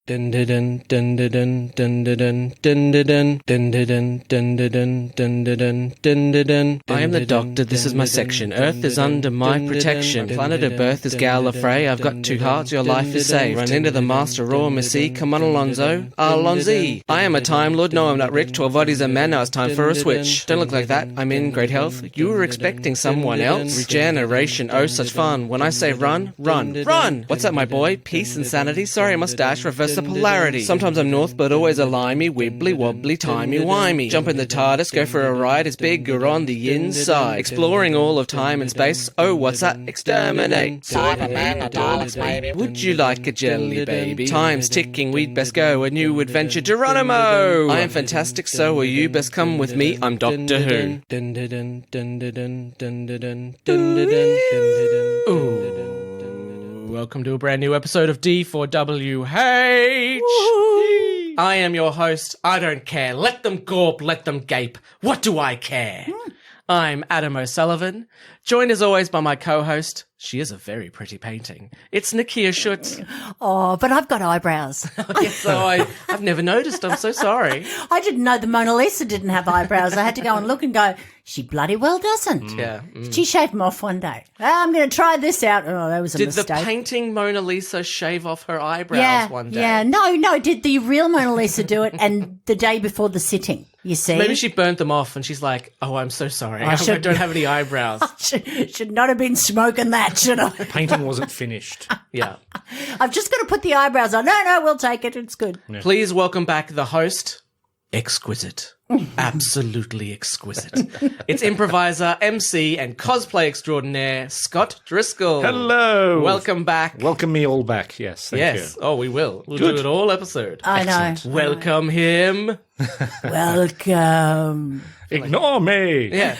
I am the doctor, this is my section. Earth is under my protection. Planet of birth is Gallifrey. I've got 2 hearts, your life is saved. Run into the master, raw Missy. Come on, Alonzo. Alonzi. I am a Time Lord. No, I'm not rich. 12 bodies a man. Now it's time for a switch. Don't look like that. I'm in great health. You were expecting someone else? Regeneration. Oh, such fun. When I say run, run, run. What's up, my boy? Peace and sanity. Sorry, mustache. Reverse the polarity. Sometimes I'm north, but always a limey, wibbly wobbly, timey wimey. Jump in the TARDIS, go for a ride. It's bigger on the inside. Exploring all of time and space. Oh, what's that? Exterminate. Cyberman, a Daleks, baby. Would you like a jelly baby? Time's ticking, we'd best go. A new adventure, Geronimo. I am fantastic, so are you. Best come with me. I'm Doctor Who. Ooh. Welcome to a brand new episode of D4WH. I am your host. I don't care. Let them gawp, let them gape. What do I care? I'm Adam O'Sullivan, joined as always by my co-host. She is a very pretty painting. It's Nicchia Schutz. Oh, but I've got eyebrows. I've never noticed. I'm so sorry. I didn't know the Mona Lisa didn't have eyebrows. I had to go and look and go, she bloody well doesn't. Yeah. She shaved them off one day. I'm going to try this out. Oh, that was a mistake. Did the painting Mona Lisa shave off her eyebrows one day? Yeah, no. Did the real Mona Lisa do it and the day before the sitting, you see? Maybe she burnt them off and she's like, oh, I'm so sorry. I don't have any eyebrows. Should not have been smoking that, should I? Painting wasn't finished. Yeah. I've just got to put the eyebrows on. No, we'll take it. It's good. Yeah. Please welcome back the host. Exquisite. Absolutely exquisite. It's improviser, MC, and cosplay extraordinaire, Scott Driscoll. Hello. Welcome back. Welcome me all back, yes. Thank you. Oh, we will. We'll Good. do it all episode. I know. Welcome him. Welcome. Ignore me. Yeah.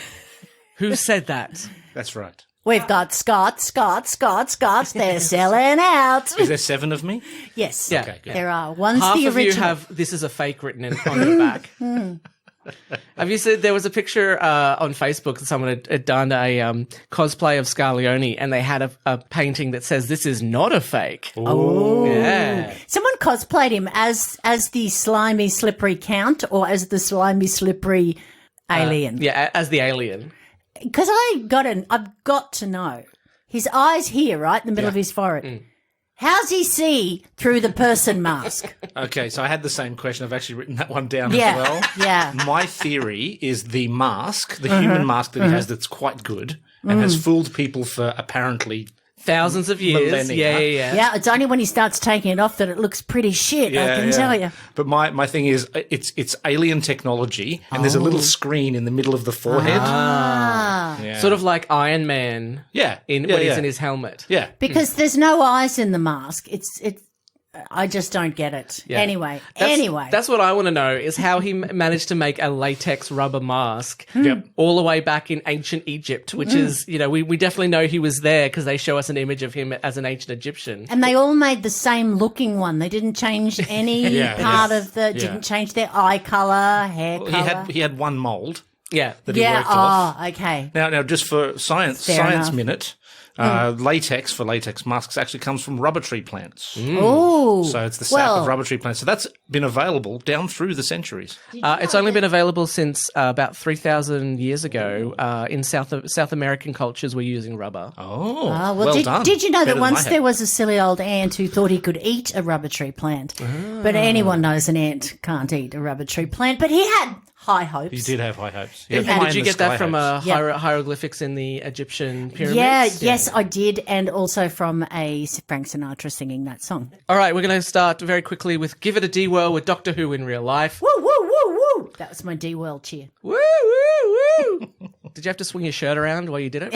Who said that? That's right. We've got Scots. They're selling out. Is there 7 of me? Yes. Yeah. Okay, good. There are. One's Half the of original. you have "This is a fake" written on the back. Have you seen? There was a picture on Facebook that someone had done a cosplay of Scarleone, and they had a painting that says "This is not a fake." Oh. Yeah. Someone cosplayed him as the slimy, slippery count or as the slimy, slippery alien. Yeah, as the alien. Because I've got to know. His eyes here, right, in the middle of his forehead. How's he see through the person mask? Okay, so I had the same question. I've actually written that one down as well. Yeah. My theory is the mask, the human mask that he has that's quite good and has fooled people for apparently Thousands of years. Millennia. Yeah. Yeah, it's only when he starts taking it off that it looks pretty shit, I can tell you. But my thing is, it's alien technology, and there's a little screen in the middle of the forehead. Yeah. Sort of like Iron Man. Yeah. When he's in his helmet. Yeah. Because there's no eyes in the mask. I just don't get it. Yeah. Anyway. That's what I want to know is how he managed to make a latex rubber mask Yep. all the way back in ancient Egypt, which is, we definitely know he was there because they show us an image of him as an ancient Egyptian. And they all made the same looking one. They didn't change any part of didn't change their eye colour, hair colour. He had one mould. Yeah. That he worked off. Okay. Now, just for science enough. minute, latex for latex masks actually comes from rubber tree plants. Oh. So it's the sap of rubber tree plants. So that's been available down through the centuries. It's only been available since about 3,000 years ago. In South American cultures, we're using rubber. Oh, well done. Did you know Better that than once I there had. was a silly old ant who thought he could eat a rubber tree plant? But anyone knows an ant can't eat a rubber tree plant. But he had high hopes. He did have high hopes. Did you get that from hieroglyphics in the Egyptian pyramids? Yes, I did. And also from a Frank Sinatra singing that song. All right, we're going to start very quickly with Give It a D-Whirl with Doctor Who in real life. Woo, woo, woo, woo. That was my D-World cheer. Woo, woo, woo. Did you have to swing your shirt around while you did it?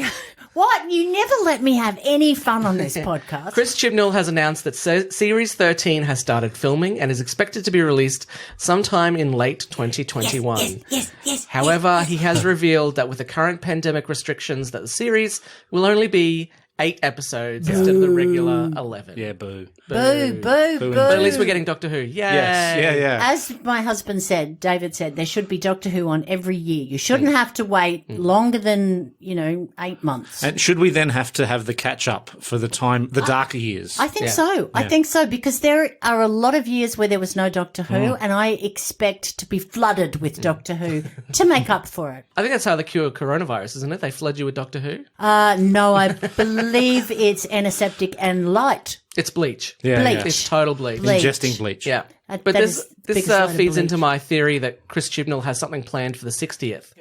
What? You never let me have any fun on this podcast. Chris Chibnall has announced that Series 13 has started filming and is expected to be released sometime in late 2021. Yes. However, he has revealed that with the current pandemic restrictions that the series will only be 8 episodes instead of the regular 11. Yeah, boo. Boo, boo, boo. But at least we're getting Doctor Who. Yay. Yes, yeah. As my husband said, David said, there should be Doctor Who on every year. You shouldn't have to wait longer than, 8 months. And should we then have to have the catch up for the darker years? I think so. I think so, because there are a lot of years where there was no Doctor Who, and I expect to be flooded with Doctor Who to make up for it. I think that's how they cure coronavirus, isn't it? They flood you with Doctor Who. No, I believe it's antiseptic and light. It's bleach. Yeah, Bleach. It's total bleach. Bleach. Ingesting bleach. Yeah. That But is this the biggest load of feeds into bleach. my theory that Chris Chibnall has something planned for the 60th.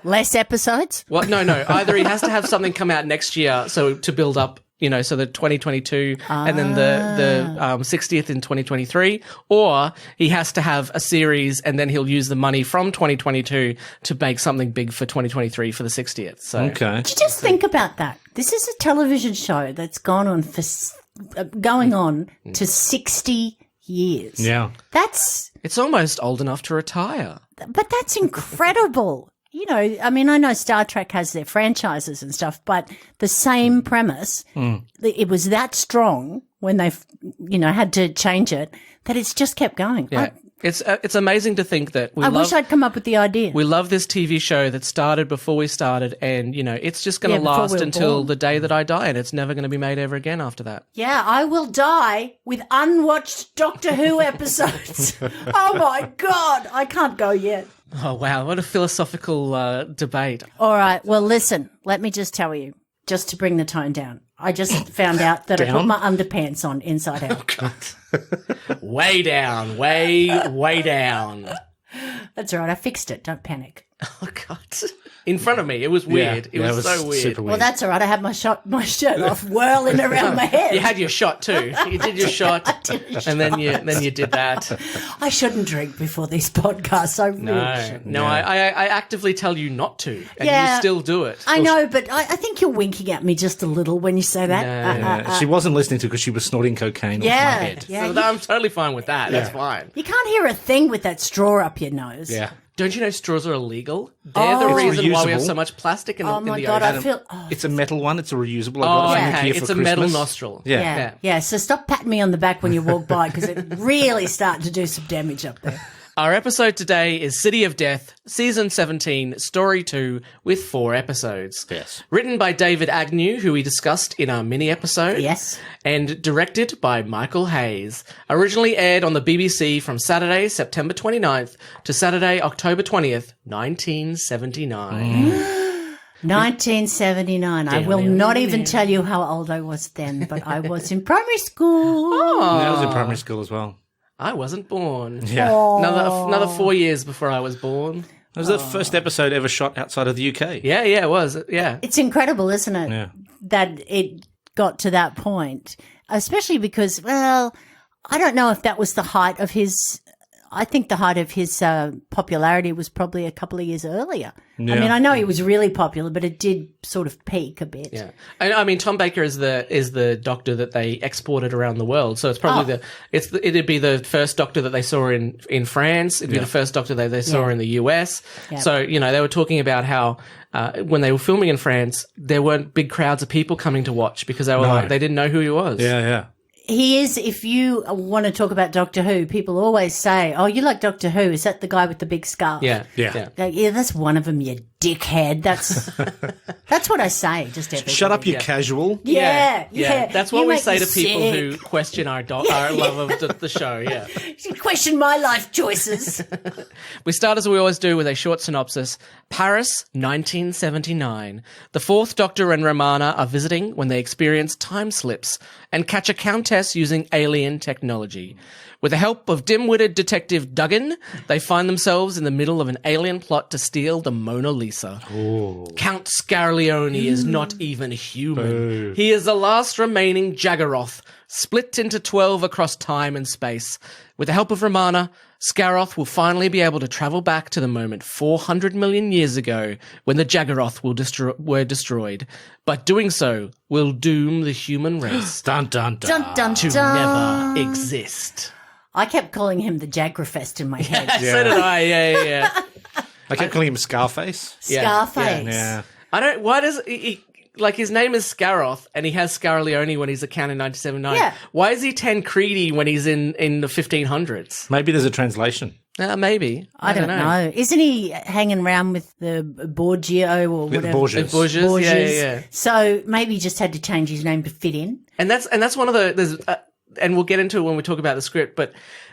Less episodes? Well, no. Either he has to have something come out next year so to build up, so the 2022 and then the 60th in 2023, or he has to have a series and then he'll use the money from 2022 to make something big for 2023 for the 60th. So Okay. Just think about that. This is a television show that's gone on for going on to 60 years. Yeah. it's almost old enough to retire. But that's incredible. I know Star Trek has their franchises and stuff, but the same premise, it was that strong when they, had to change it, that it's just kept going. Yeah. It's amazing to think that I wish I'd come up with the idea. we love this TV show that started before we started, and it's just going to before last we were until born. the day that I die, and it's never going to be made ever again after that. Yeah, I will die with unwatched Doctor Who episodes. Oh my God, I can't go yet. Oh wow, what a philosophical debate! All right, well, listen, let me just tell you, just to bring the tone down. I just found out that I put my underpants on inside out. Way down, way down. That's all right, I fixed it. Don't panic. Oh god! In front of me, it was weird. Yeah, it was so weird. super weird. Well, that's all right. I had my shirt off, whirling around my head. You had your shot too. You did your shot, and then you did that. I shouldn't drink before these podcasts. I really shouldn't. No, I actively tell you not to, and Yeah. you still do it. I know, but I think you're winking at me just a little when you say that. Yeah, she wasn't listening to because she was snorting cocaine off my Yeah, head. yeah. So I'm totally fine with that. That's fine. You can't hear a thing with that straw up your nose. Yeah. Don't you know straws are illegal? They're the Oh. reason It's why we have reusable. so much plastic in Oh the my ocean. God, I feel. Oh, It's a metal one. It's a reusable. I Oh, got it from okay. Nicchia It's for a metal Christmas. nostril. Yeah. yeah, yeah. So stop patting me on the back when you walk by because it really starting to do some damage up there. Our episode today is City of Death, Season 17, Story 2, with 4 episodes. Yes. Written by David Agnew, who we discussed in our mini-episode. Yes. And directed by Michael Hayes. Originally aired on the BBC from Saturday, September 29th to Saturday, October 20th, 1979. 1979. I will not even tell you how old I was then, but I was in primary school. I was in primary school as well. I wasn't born. Yeah. Another 4 years before I was born. It was the first episode ever shot outside of the UK. Yeah, it was. Yeah. It's incredible, isn't it? Yeah. That it got to that point, especially because, well, I don't know if that was the height of his. I think the height of his popularity was probably a couple of years earlier. Yeah. I mean, I know he was really popular, but it did sort of peak a bit. Yeah, I mean, Tom Baker is the doctor that they exported around the world. So it's probably it'd be the first doctor that they saw in France. It'd be the first doctor that they saw in the US. Yeah. So they were talking about how when they were filming in France, there weren't big crowds of people coming to watch because they were they didn't know who he was. Yeah. He is, if you want to talk about Doctor Who, people always say, oh, you like Doctor Who? Is that the guy with the big scarf? Yeah. Like, yeah, that's one of them, you dickhead. That's what I say just every Shut up, day. you casual. Yeah. That's what You we make say me to people sick. who question our love of the show. Yeah. You question my life choices. We start as we always do with a short synopsis. Paris, 1979. The Fourth Doctor and Romana are visiting when they experience time slips and catch a countess using alien technology. With the help of dim-witted detective Duggan, they find themselves in the middle of an alien plot to steal the Mona Lisa. Count Scarleone is not even human. He is the last remaining Jaggeroth, split into 12 across time and space. With the help of Romana, Scaroth will finally be able to travel back to the moment 400 million years ago when the Jaggeroth were destroyed. But doing so will doom the human race Dun, dun, dun. Dun, dun, to dun. never exist. I kept calling him the Jagrafest in my head. So did I, yeah. I kept calling him Scarface. Yeah. Scarface. Yeah. I don't, why does he like his name is Scaroth, and he has Scarleone when he's a count in 1979. Yeah. Why is he Tancredi when he's in the 1500s? Maybe there's a translation. Maybe. I don't know. Isn't he hanging around with the Borgio or whatever? Borgias. Borgias. Yeah. So maybe he just had to change his name to fit in. And that's one of the and we'll get into it when we talk about the script, but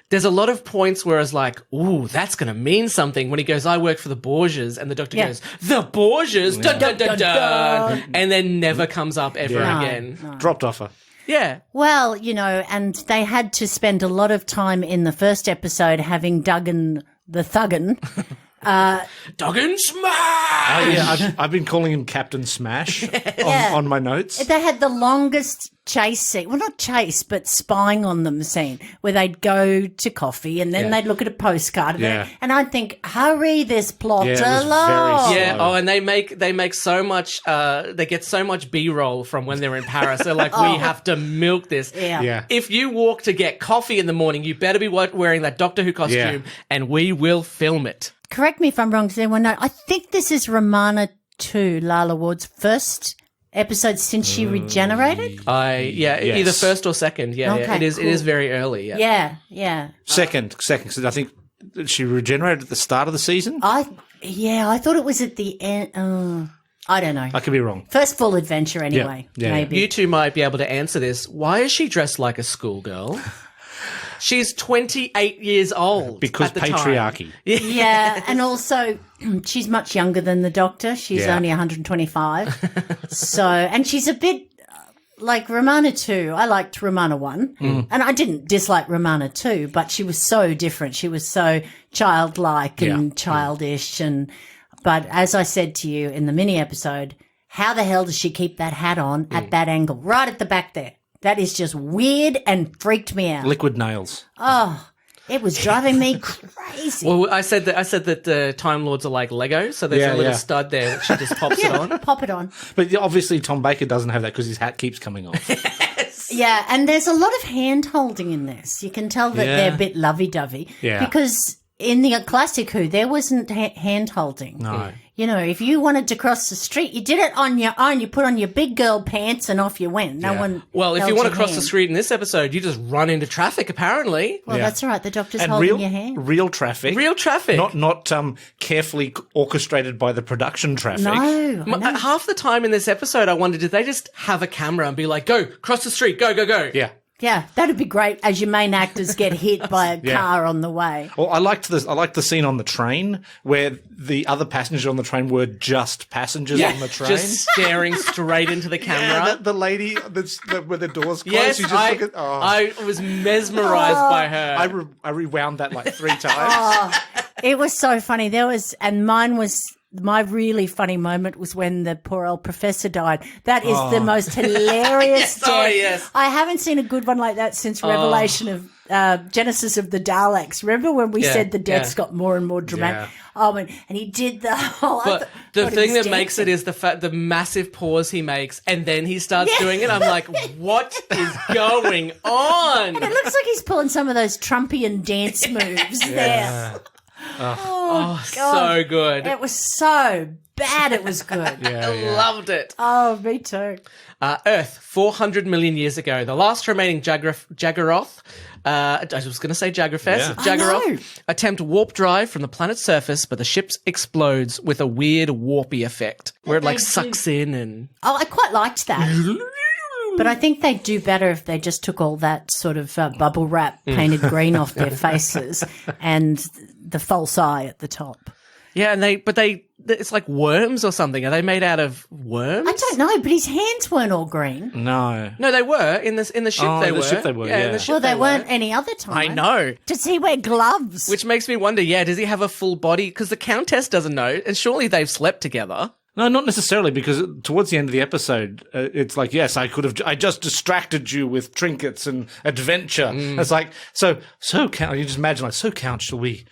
there's a lot of points where it's like, ooh, that's going to mean something. When he goes, I work for the Borgias, and the doctor goes, the Borgias, dun, dun, dun, dun, and then never comes up ever again. No. Dropped off her. Yeah. Well, and they had to spend a lot of time in the first episode having Duggan the Thuggin. Duggan Smash! Oh, yeah, I've been calling him Captain Smash on my notes. They had the longest chase scene. Well, not chase, but spying on them scene where they'd go to coffee and then they'd look at a postcard. And I'd think, hurry this plot along. Yeah. Oh, and they make so much, they get so much B-roll from when they're in Paris. They're like, we have to milk this. Yeah. If you walk to get coffee in the morning, you better be wearing that Doctor Who costume and we will film it. Correct me if I'm wrong, because there were no. I think this is Romana 2, Lala Ward's first episode since she regenerated. Either first or second. Yeah, Okay, it is. cool. It is very early. Yeah. Yeah. Second. So I think she regenerated at the start of the season. I thought it was at the end. I don't know. I could be wrong. First full adventure, anyway. Yeah. Maybe. You two might be able to answer this. Why is she dressed like a schoolgirl? She's 28 years old. Because at the patriarchy. Time. Yeah, and also she's much younger than the Doctor. She's only 125. And she's a bit like Romana 2. I liked Romana 1. And I didn't dislike Romana 2, but she was so different. She was so childlike and childish. But as I said to you in the mini episode, how the hell does she keep that hat on at that angle? Right at the back there. That is just weird and freaked me out. Liquid nails. Oh, it was driving me crazy. Well, I said that Time Lords are like Lego, so there's a little stud there that she just pops it on. Pop it on. But obviously Tom Baker doesn't have that because his hat keeps coming off. Yeah, and there's a lot of hand-holding in this. You can tell that they're a bit lovey-dovey. Yeah. Because in the classic Who, there wasn't hand-holding. No. If you wanted to cross the street, you did it on your own. You put on your big girl pants and off you went. No one. Well, if held you want to your cross hand. the street in this episode, you just run into traffic, apparently. Well, that's all right. The Doctor's And holding your hand. real traffic. Real traffic. Not carefully orchestrated by the production traffic. No, I know. Half the time in this episode, I wondered, did they just have a camera and be like, go, cross the street, go, go, go? Yeah. Yeah, that'd be great as your main actors get hit by a car on the way. Well, I liked the scene on the train where the other passengers on the train were just passengers on the train. Just staring straight into the camera. Yeah, the lady with the doors closed. Yes, you just I, look at, I was mesmerized by her. I rewound that like 3 times. It was so funny. My really funny moment was when the poor old professor died. That is the most hilarious death. Oh, yes. I haven't seen a good one like that since Revelation of Genesis of the Daleks. Remember when we said the deaths got more and more dramatic? Yeah. Oh, and he did the whole... But the thing that makes it is the massive pause he makes, and then he starts doing it. I'm like, what is going on? It looks like he's pulling some of those Trumpian dance moves there. Oh, God. So good. It was so bad it was good. I loved it. Oh, me too. Earth, 400 million years ago. The last remaining Jaggeroth, I was going to say Jaggerfest. I know. Jaggeroth attempt warp drive from the planet's surface, but the ship explodes with a weird warpy effect where it like sucks in and... Oh, I quite liked that. But I think they'd do better if they just took all that sort of bubble wrap painted green off their faces and the false eye at the top. Yeah, and it's like worms or something. Are they made out of worms? I don't know, but his hands weren't all green. No. No, they were in the ship. They were. Ship they were. Yeah. In the ship Well, they weren't any other time. I know. Does he wear gloves? Which makes me wonder. Yeah, does he have a full body? Because the Countess doesn't know, and surely they've slept together. No, not necessarily, because towards the end of the episode, it's like, yes, I just distracted you with trinkets and adventure. It's like, so Count, you just imagine, like, so Count, shall we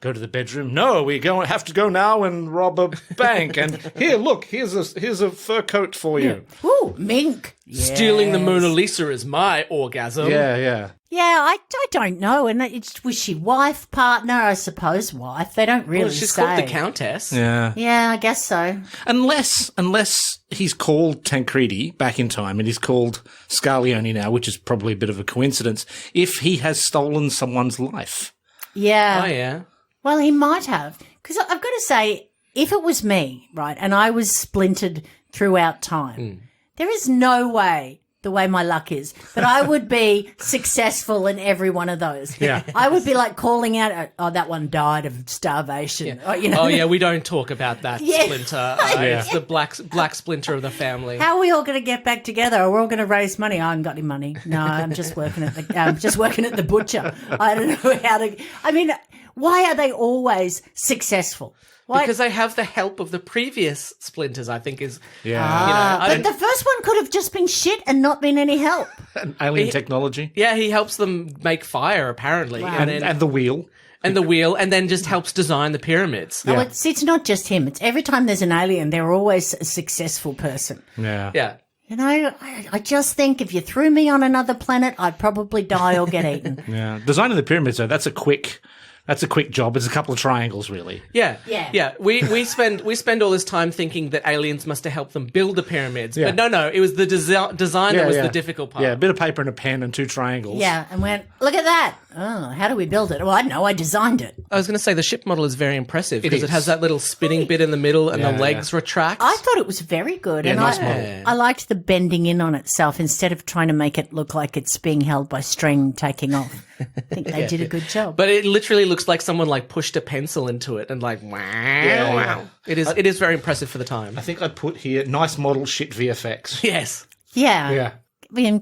Go to the bedroom. No, have to go now and rob a bank. And here, look, here's a fur coat for you. Ooh, mink. Stealing the Mona Lisa is my orgasm. Yeah. Yeah, I don't know. And was she wife, partner? I suppose wife. They don't really She's say. called the Countess. Yeah. Yeah, I guess so. Unless he's called Tancredi back in time and he's called Scarlione now, which is probably a bit of a coincidence, if he has stolen someone's life. Yeah. Oh, yeah. Well, he might have. Because I've got to say, if it was me, right, and I was splintered throughout time, there is no way, the way my luck is, that I would be successful in every one of those. Yeah. I would be like calling out, oh, that one died of starvation. Yeah. Oh, We don't talk about that splinter. It's the black splinter of the family. How are we all going to get back together? We're all going to raise money. I haven't got any money. No, I'm just working at the butcher. I don't know how to. I mean, why are they always successful? Why? Because they have the help of the previous splinters, I think is... Yeah. But the first one could have just been shit and not been any help. Alien technology. Yeah, he helps them make fire, apparently. Wow. And the wheel. And the wheel, and then just helps design the pyramids. Oh, it's not just him. It's every time there's an alien, they're always a successful person. Yeah. Yeah. You know, I just think if you threw me on another planet, I'd probably die or get eaten. Yeah. Designing the pyramids, though, that's a quick job. It's a couple of triangles, really. Yeah. Yeah. We spend all this time thinking that aliens must have helped them build the pyramids. Yeah. But no, it was the design that was the difficult part. Yeah, a bit of paper and a pen and 2 triangles. Yeah, and went, look at that. Oh, how do we build it? Well, I don't know. I designed it. I was going to say the ship model is very impressive because is. it has that little spinning bit in the middle and the legs retract. I thought it was very good. Yeah, and nice I model. I liked the bending in on itself instead of trying to make it look like it's being held by string taking off. I think they did a good job. But it literally looks like someone pushed a pencil into it and wow. It is very impressive for the time. I think I put here, nice model, shit VFX. Yes. Yeah.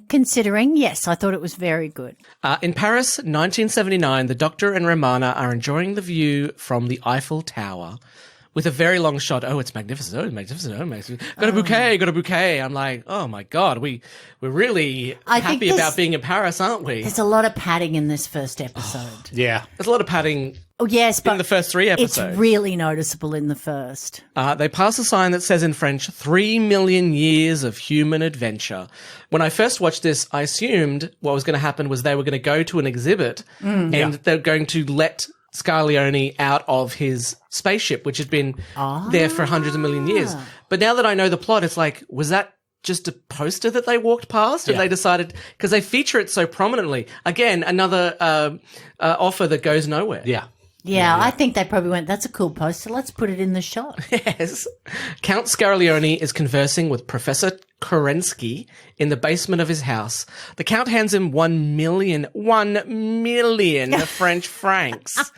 Considering, yes, I thought it was very good. In Paris, 1979, the Doctor and Romana are enjoying the view from the Eiffel Tower with a very long shot. Oh, it's magnificent. Oh, it's magnificent. Oh, magnificent. Got a bouquet. I'm like, oh my God, we're really happy about being in Paris, aren't we? There's a lot of padding in this first episode. Yeah. There's a lot of padding Oh, yes, but in the first 3 episodes. It's really noticeable in the first. They pass a sign that says in French, 3 million years of human adventure. When I first watched this, I assumed what was going to happen was they were going to go to an exhibit and they're going to let Scarlione out of his spaceship, which had been there for hundreds of million years. But now that I know the plot, it's like, was that just a poster that they walked past and they decided, because they feature it so prominently. Again, another offer that goes nowhere. Yeah, I think they probably went, that's a cool poster. Let's put it in the shot. Yes. Count Scarlione is conversing with Professor Kerensky in the basement of his house. The Count hands him 1 million French francs,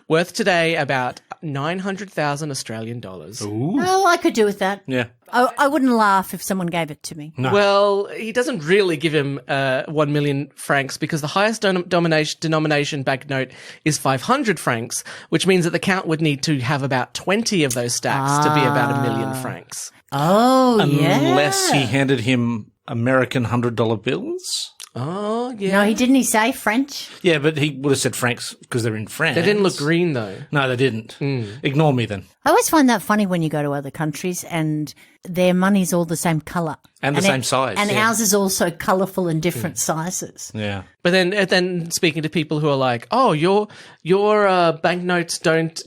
worth today about 900,000 Australian dollars. Ooh. Oh, I could do with that. Yeah. I wouldn't laugh if someone gave it to me. No. Well, he doesn't really give him 1 million francs because the highest denomination banknote is 500 francs, which means that the Count would need to have about 20 of those stacks to be about 1 million francs. Oh, Unless he handed him American $100 bills. Oh, yeah. No, he didn't. He say French? Yeah, but he would have said francs because they're in France. They didn't look green, though. No, they didn't. Ignore me then. I always find that funny when you go to other countries and their money's all the same colour. And the same size. And ours is also colourful and different sizes. Yeah. But then speaking to people who are like, oh, your banknotes don't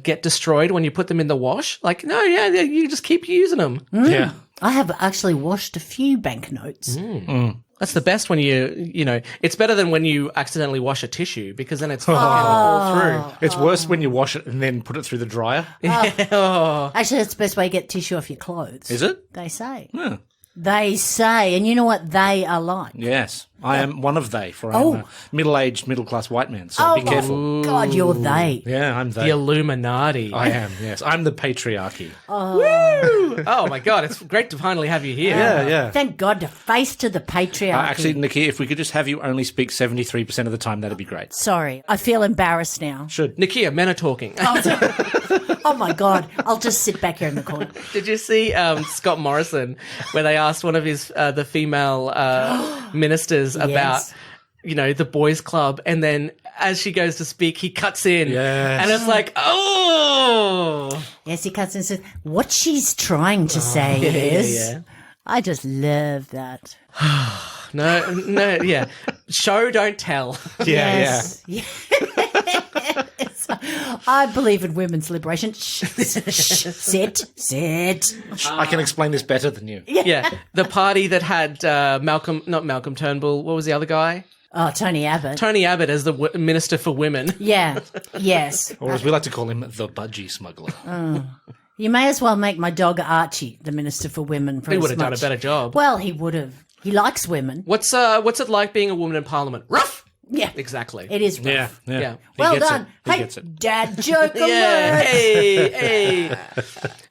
get destroyed when you put them in the wash. Like, no, you just keep using them. Yeah. I have actually washed a few banknotes. That's the best when it's better than when you accidentally wash a tissue because then it's fucking all through. It's worse when you wash it and then put it through the dryer. Actually, that's the best way to get tissue off your clothes. Is it? They say. Yeah. They say. And you know what they are like? Yes. I am one of they, for I'm a middle-aged, middle-class white man, so be careful. God, you're they. Yeah, I'm they. The Illuminati. I am, yes. I'm the patriarchy. Woo! Oh, my God. It's great to finally have you here. Yeah. Thank God, to face to the patriarchy. Actually, Nicchia, if we could just have you only speak 73% of the time, that'd be great. Sorry, I feel embarrassed now. Should. Nicchia, men are talking. Oh, my God. I'll just sit back here in the corner. Did you see Scott Morrison where they asked one of his the female ministers about the boys club, and then as she goes to speak, he cuts in. Yes. And it's like, oh. Yes, he cuts in and says, what she's trying to say is... Yeah. I just love that. No, yeah. Show, don't tell. Yes. I believe in women's liberation. Sit. I can explain this better than you. Yeah. The party that had not Malcolm Turnbull, what was the other guy? Oh, Tony Abbott. Tony Abbott as the Minister for Women. Yeah, yes. Or as we like to call him, the budgie smuggler. You may as well make my dog Archie the Minister for Women. For He as would have done a much- better job. Well, he would have. He likes women. What's it like being a woman in Parliament? Rough! Yeah, Exactly. it is rough. Yeah. He Well gets done. He Hey, gets it. dad joke Yeah, alert. hey.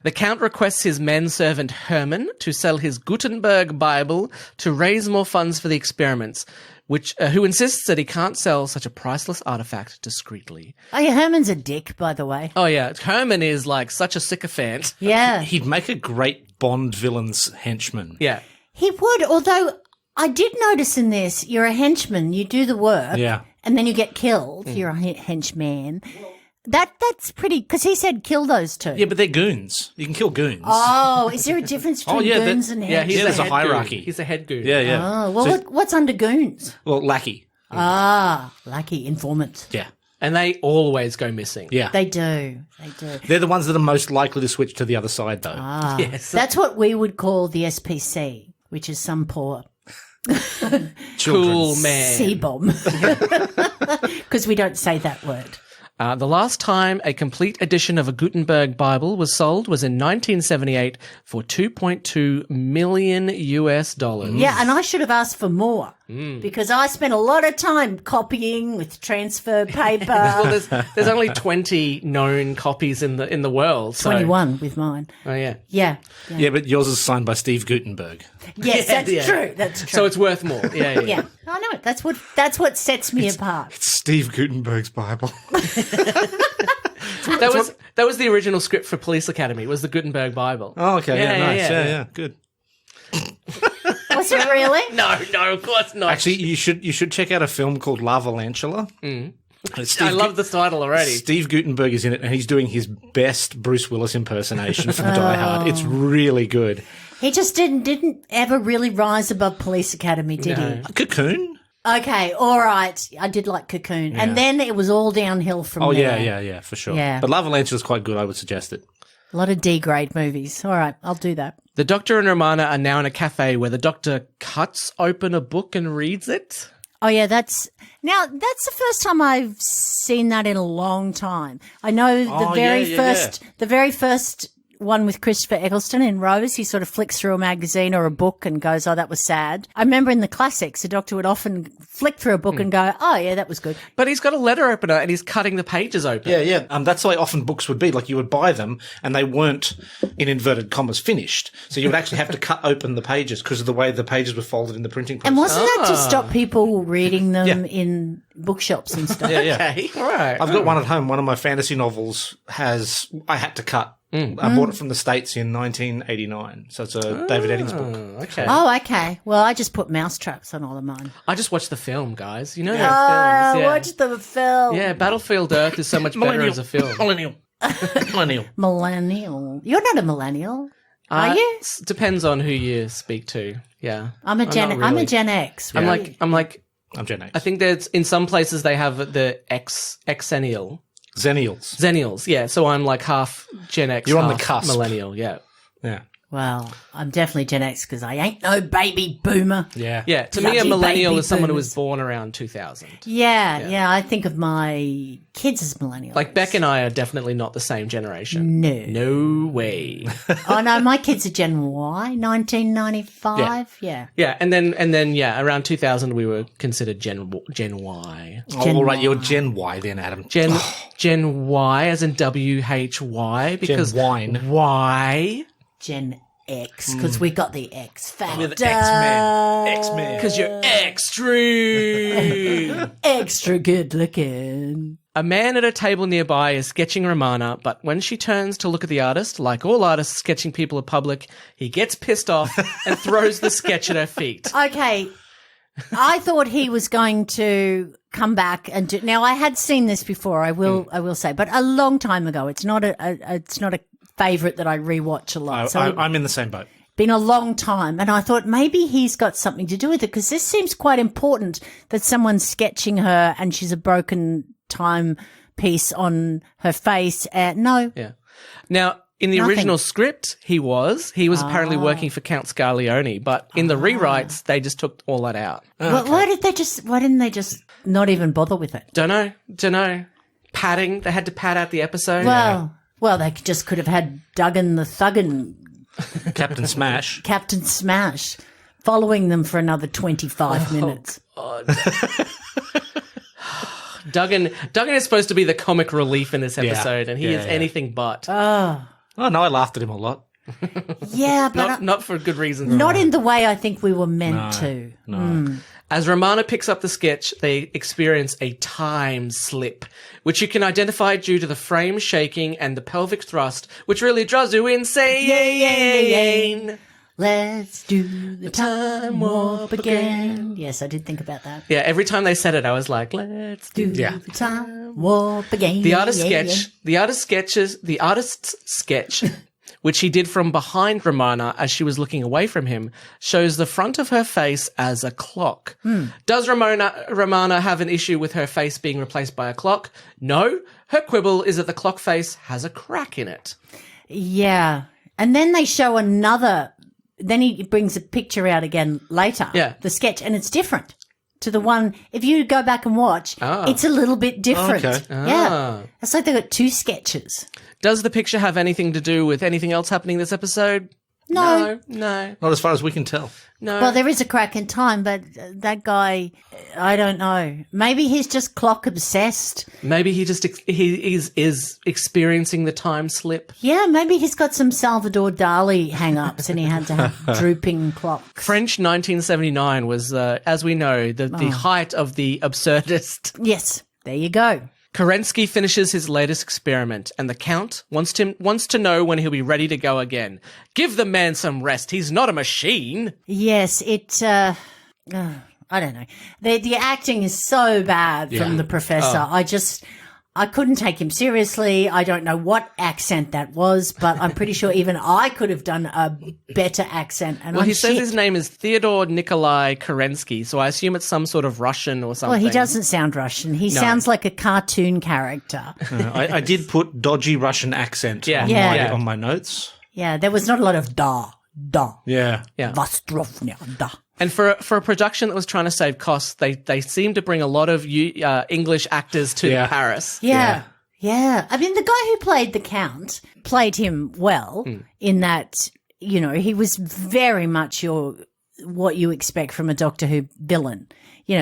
The Count requests his manservant Herman to sell his Gutenberg Bible to raise more funds for the experiments, who insists that he can't sell such a priceless artifact discreetly. Oh, yeah, Herman's a dick, by the way. Oh yeah, Herman is like such a sycophant. Yeah, He'd make a great Bond villain's henchman. Yeah. he would, although I did notice in this, you're a henchman, you do the work, Yeah. and then you get killed. You're a henchman. That's pretty, because he said kill those two. Yeah, but they're goons. You can kill goons. Oh, is there a difference between yeah, goons and Yeah, henchmen? he's there's a head hierarchy. Goon. He's a head goon. Yeah, yeah. Oh, well, So- what's under goons? well, lackey. Ah, lucky informant. Yeah. And they always go missing. Yeah. They do. They're the ones that are most likely to switch to the other side, though. Yes. That's what we would call the SPC, which is some poor Cool man. C-bomb. Because we don't say that word. The last time a complete edition of a Gutenberg Bible was sold was in 1978 for $2.2 million US. Yeah, and I should have asked for more because I spent a lot of time copying with transfer paper. Well, there's only 20 known copies in the world. So. 21 with mine. Oh yeah. Yeah. Yeah, but yours is signed by Steve Gutenberg. Yes, that's yeah. true. That's true. So it's worth more. Yeah. yeah. I know. That's what sets me apart. Steve Gutenberg's Bible. That was the original script for Police Academy. Was the Gutenberg Bible? Oh, okay. Yeah, nice. yeah. Yeah, good. Was it really? No, of course not. Actually, you should check out a film called La Valantula. I love the title already. Steve Gutenberg is in it, and he's doing his best Bruce Willis impersonation from Die Hard. It's really good. He just didn't ever really rise above Police Academy, did he? Cocoon? Okay, all right. I did like Cocoon. And then it was all downhill from Oh, there. yeah, for sure. Yeah. But La Valantula is quite good. I would suggest it. A lot of D-grade movies. All right, I'll do that. The Doctor and Romana are now in a cafe where the Doctor cuts open a book and reads it. Oh, yeah, that's the first time I've seen that in a long time. I know the very first one with Christopher Eccleston in Rose, he sort of flicks through a magazine or a book and goes, oh, that was sad. I remember in the classics, the Doctor would often flick through a book and go, oh, yeah, that was good. But he's got a letter opener and he's cutting the pages open. Yeah. That's the way often books would be. Like, you would buy them and they weren't, in inverted commas, finished. So you would actually have to cut open the pages because of the way the pages were folded in the printing process. And wasn't that to stop people reading them in bookshops and stuff? Yeah. Okay, all right. I've got one at home. One of my fantasy novels I had to cut. I bought it from the States in 1989. So it's a David Eddings book. Okay. Oh, okay. Well, I just put mousetraps on all of mine. I just watched the film, guys. You know the Oh, films. Yeah. watch the film. Yeah, Battlefield Earth is so much better as a film. Millennial. Millennial. You're not a millennial, are you? Depends on who you speak to. Yeah. I'm a Gen X. I'm really. like I'm Gen X. I think there's in some places they have the Xennial. Zennials. Yeah. So I'm like half Gen X. You're on half the cusp. millennial. Yeah. Yeah. Well, I'm definitely Gen X because I ain't no baby boomer. Yeah. Yeah. To me, a Bloody millennial baby is someone who boomers. was born around 2000. Yeah. I think of my kids as millennials. Like Beck and I are definitely not the same generation. No. No way. Oh, no, my kids are Gen Y, 1995. Yeah. Yeah, and then yeah, around 2000 we were considered Gen Y. Gen all right, Y. you're Gen Y then, Adam. Gen Y as in WHY because wine. why? Gen X because we got the X factor. We're the X-Men. X-Men. Because you're extreme. Extra good looking. A man at a table nearby is sketching Romana, but when she turns to look at the artist, like all artists sketching people in public, he gets pissed off and throws the sketch at her feet. Okay. I thought he was going to come back and do. Now, I had seen this before. I will say, but a long time ago. It's not a favorite that I rewatch a lot. I'm in the same boat. Been a long time, and I thought maybe he's got something to do with it because this seems quite important that someone's sketching her and she's a broken timepiece on her face. No. Yeah. Now, in the original script, he was apparently working for Count Scarlione, but in the rewrites, they just took all that out. Why didn't they just not even bother with it? Don't know. Padding. They had to pad out the episode. Well, they just could have had Duggan the Thuggin, Captain Smash, following them for another 25 minutes. God. Duggan is supposed to be the comic relief in this episode, and he is anything but. Oh no, I laughed at him a lot. Yeah, but not for good reasons. Not in the way I think we were meant to. No. As Romana picks up the sketch, they experience a time slip, which you can identify due to the frame shaking and the pelvic thrust, which really drives you insane. Let's do the time warp again. Yes, I did think about that. Yeah, every time they said it, I was like, let's do the time warp again. The artist's sketch, which he did from behind Romana as she was looking away from him, shows the front of her face as a clock. Does Romana have an issue with her face being replaced by a clock? No. Her quibble is that the clock face has a crack in it. Yeah. And then they show another. Then he brings a picture out again later. Yeah. The sketch, and it's different to the one. If you go back and watch, it's a little bit different. Okay. Yeah. It's like they've got two sketches. Does the picture have anything to do with anything else happening this episode? No. Not as far as we can tell. No. Well, there is a crack in time, but that guy, I don't know. Maybe he's just clock obsessed. Maybe he is experiencing the time slip. Yeah, maybe he's got some Salvador Dali hang-ups and he had to have drooping clocks. French 1979 was, as we know, the height of the absurdist. Yes, there you go. Kerensky finishes his latest experiment, and the Count wants to know when he'll be ready to go again. Give the man some rest. He's not a machine. Yes, I don't know. The acting is so bad from the professor. I couldn't take him seriously. I don't know what accent that was, but I'm pretty sure even I could have done a better accent. And he says his name is Theodore Nikolai Kerensky, so I assume it's some sort of Russian or something. Well, he doesn't sound Russian. He sounds like a cartoon character. I did put dodgy Russian accent on my notes. Yeah, there was not a lot of da. Yeah. Vostrovnya, da. And for a production that was trying to save costs, they seem to bring a lot of English actors to Paris. Yeah. I mean, the guy who played the Count played him well in that, he was very much what you expect from a Doctor Who villain.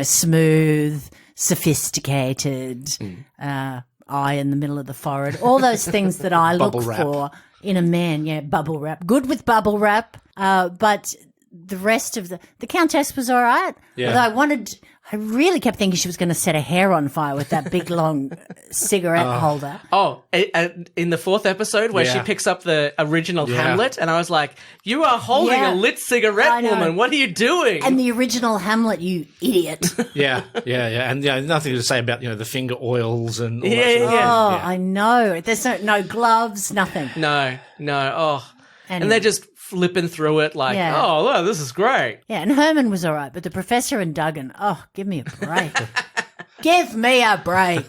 Smooth, sophisticated, eye in the middle of the forehead, all those things that I look for in a man. Yeah, bubble wrap. Good with bubble wrap, but the rest of the Countess was all right. Yeah. Although I really kept thinking she was going to set her hair on fire with that big long cigarette holder. Oh, in the fourth episode where she picks up the original Hamlet, and I was like, you are holding a lit cigarette, woman. What are you doing? And the original Hamlet, you idiot. Yeah. And nothing to say about, the finger oils and all that sort of I know. There's no gloves, nothing. No. Oh. Anyway. And they're just flipping through it like, oh, wow, this is great. Yeah, and Herman was all right, but the Professor and Duggan, give me a break. Give me a break.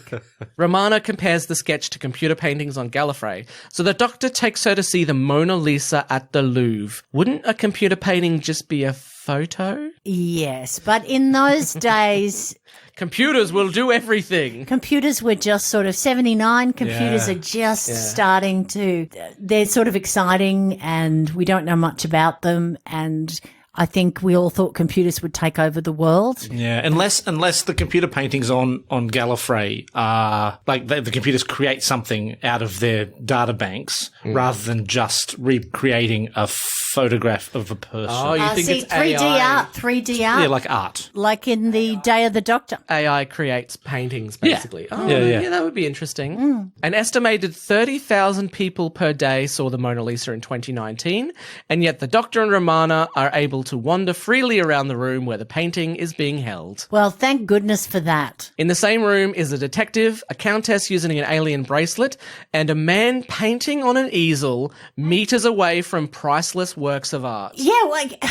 Romana compares the sketch to computer paintings on Gallifrey, so the Doctor takes her to see the Mona Lisa at the Louvre. Wouldn't a computer painting just be a photo? Yes, but in those days... Computers will do everything. Computers were just sort of 79. Computers are just starting to... They're sort of exciting and we don't know much about them, and I think we all thought computers would take over the world. Yeah, unless the computer paintings on Gallifrey are like the computers create something out of their data banks rather than just recreating a photograph of a person. Oh, you think it's 3D AI? art, 3D art. Yeah, like art. Like in the Day of the Doctor. AI creates paintings, basically. Yeah. Oh, yeah, that would be interesting. An estimated 30,000 people per day saw the Mona Lisa in 2019, and yet the Doctor and Romana are able to wander freely around the room where the painting is being held. Well, thank goodness for that. In the same room is a detective, a countess using an alien bracelet, and a man painting on an easel meters away from priceless works of art. Yeah, like...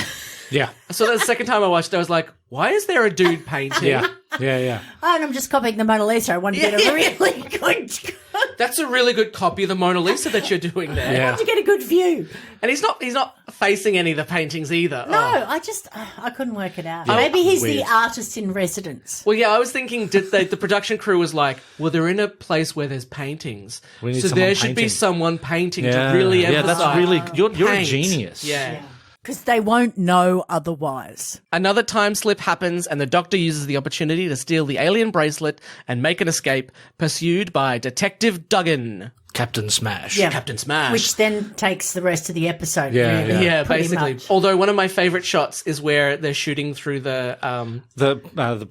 Yeah. So the second time I watched it, I was like, why is there a dude painting? Yeah. Yeah. Oh, and I'm just copying the Mona Lisa. I want to get a really good... That's a really good copy of the Mona Lisa that you're doing there. Yeah. I want to get a good view. And he's not facing any of the paintings either. No, Oh. I couldn't work it out. Maybe he's Weird. the artist in residence. Well, yeah, I was thinking the production crew was like, well, they're in a place where there's paintings. We need so someone there should be painting. someone painting to really Yeah, emphasize. that's really... You're a paint. genius. Yeah. Because they won't know otherwise. Another time slip happens, and the Doctor uses the opportunity to steal the alien bracelet and make an escape, pursued by Detective Duggan. Captain Smash. Yeah. Captain Smash. Which then takes the rest of the episode. Yeah, really, Yeah, pretty basically. much. Although one of my favourite shots is where they're shooting through the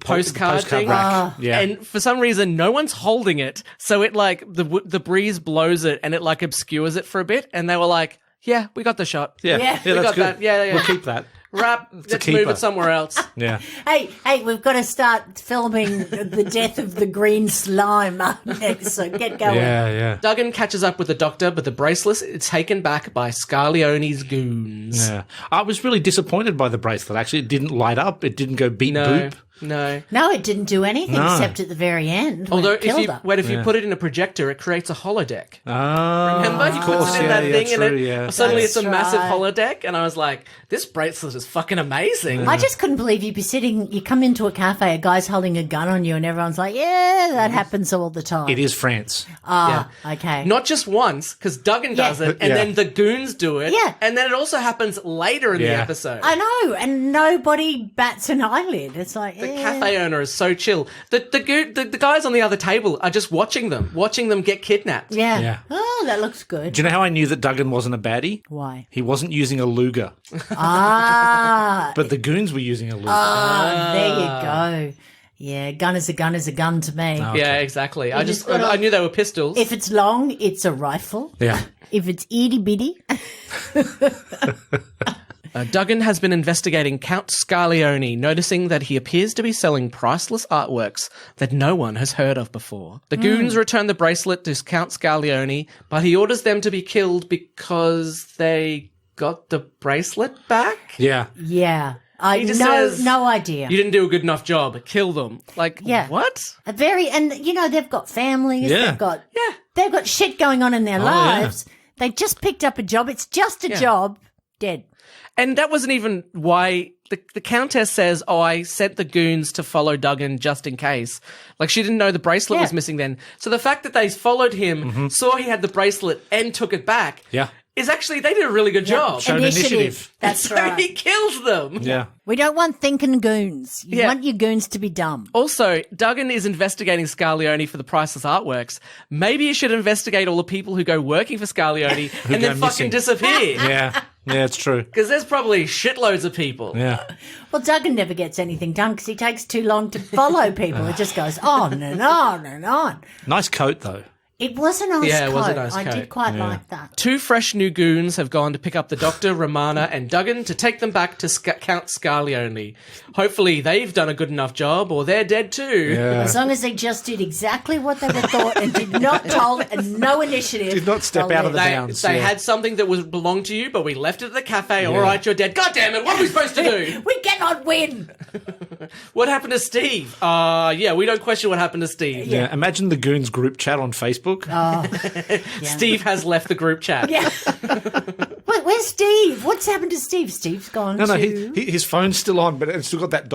postcard thing. rack. Yeah. And for some reason, no one's holding it. So it like, the breeze blows it and it like obscures it for a bit. And they were like, yeah, we got the shot. Yeah, Yeah. We that's got good. that. Yeah. We'll keep that. Let's move keeper. it somewhere else. Yeah. Hey, we've got to start filming the death of the green slime next, so get going. Yeah. Duggan catches up with the Doctor, but the bracelet is taken back by Scarleone's goons. Yeah. I was really disappointed by the bracelet, actually. It didn't light up. It didn't go beep boop. No. No, it didn't do anything No. except at the very end. when Although it killed her. if you put it in a projector, it creates a holodeck. Oh, Remember? He puts it in that thing and true, it, yeah. suddenly That's it's a massive right. holodeck. And I was like, this bracelet is fucking amazing. I just couldn't believe you'd be sitting, you come into a cafe, a guy's holding a gun on you, and everyone's like, yeah, that happens all the time. It is France. Okay. Not just once, because Duggan does it, and Yeah. then the goons do it. Yeah. And then it also happens later in the Yeah. episode. I know, and nobody bats an eyelid. It's like, The cafe owner is so chill. The guys on the other table are just watching them get kidnapped. Yeah. Yeah. Oh, that looks good. Do you know how I knew that Duggan wasn't a baddie? Why? He wasn't using a Luger, Ah, but the goons were using a Luger. there you go. Yeah, gun is a gun is a gun to me. Yeah, exactly. just gotta- I knew they were pistols. If it's long, it's a rifle. Yeah. If it's itty bitty, Duggan has been investigating Count Scarleone, noticing that he appears to be selling priceless artworks that no one has heard of before. The goons return the bracelet to Count Scarleone, but he orders them to be killed because they got the bracelet back? Yeah. yeah. I He just no says, no idea. You didn't do a good enough job. Kill them. Like, Yeah. what? And they've got families. Yeah. They've got shit going on in their yeah. lives. They just picked up a job. It's just a job. Dead. And that wasn't even why the Countess says, oh, I sent the goons to follow Duggan just in case. Like, she didn't know the bracelet was missing then. So the fact that they followed him, saw he had the bracelet, and took it back Yeah. is actually, they did a really good job. Showed initiative. That's So right. he kills them. Yeah. We don't want thinking goons. You Yeah. want your goons to be dumb. Also, Duggan is investigating Scarleone for the priceless artworks. Maybe you should investigate all the people who go working for Scarleone and go then fucking missing. disappear. Yeah. Yeah, it's true. Because there's probably shitloads of people. Yeah. Well, Duggan never gets anything done because he takes too long to follow people. It just goes on and on and on. Nice coat, though. It was a nice Yeah, it coat. was a nice I coat. did quite like that. Two fresh new goons have gone to pick up the Doctor, Romana, and Duggan to take them back to Count Scarleone. Hopefully they've done a good enough job, or they're dead too. Yeah. As long as they just did exactly what they were thought and did not told and no initiative. Did not step they'll out of the live. bounds. They Yeah. had something that was belonged to you, but we left it at the cafe. All right, you're dead. God damn it! What are we supposed to do? We cannot win. What happened to Steve? Yeah, we don't question what happened to Steve. Yeah. Imagine the goons group chat on Facebook. Steve has left the group chat. Yeah. Wait, where's Steve? What's happened to Steve? Steve's gone No, to... his phone's still on, but it's still got that ...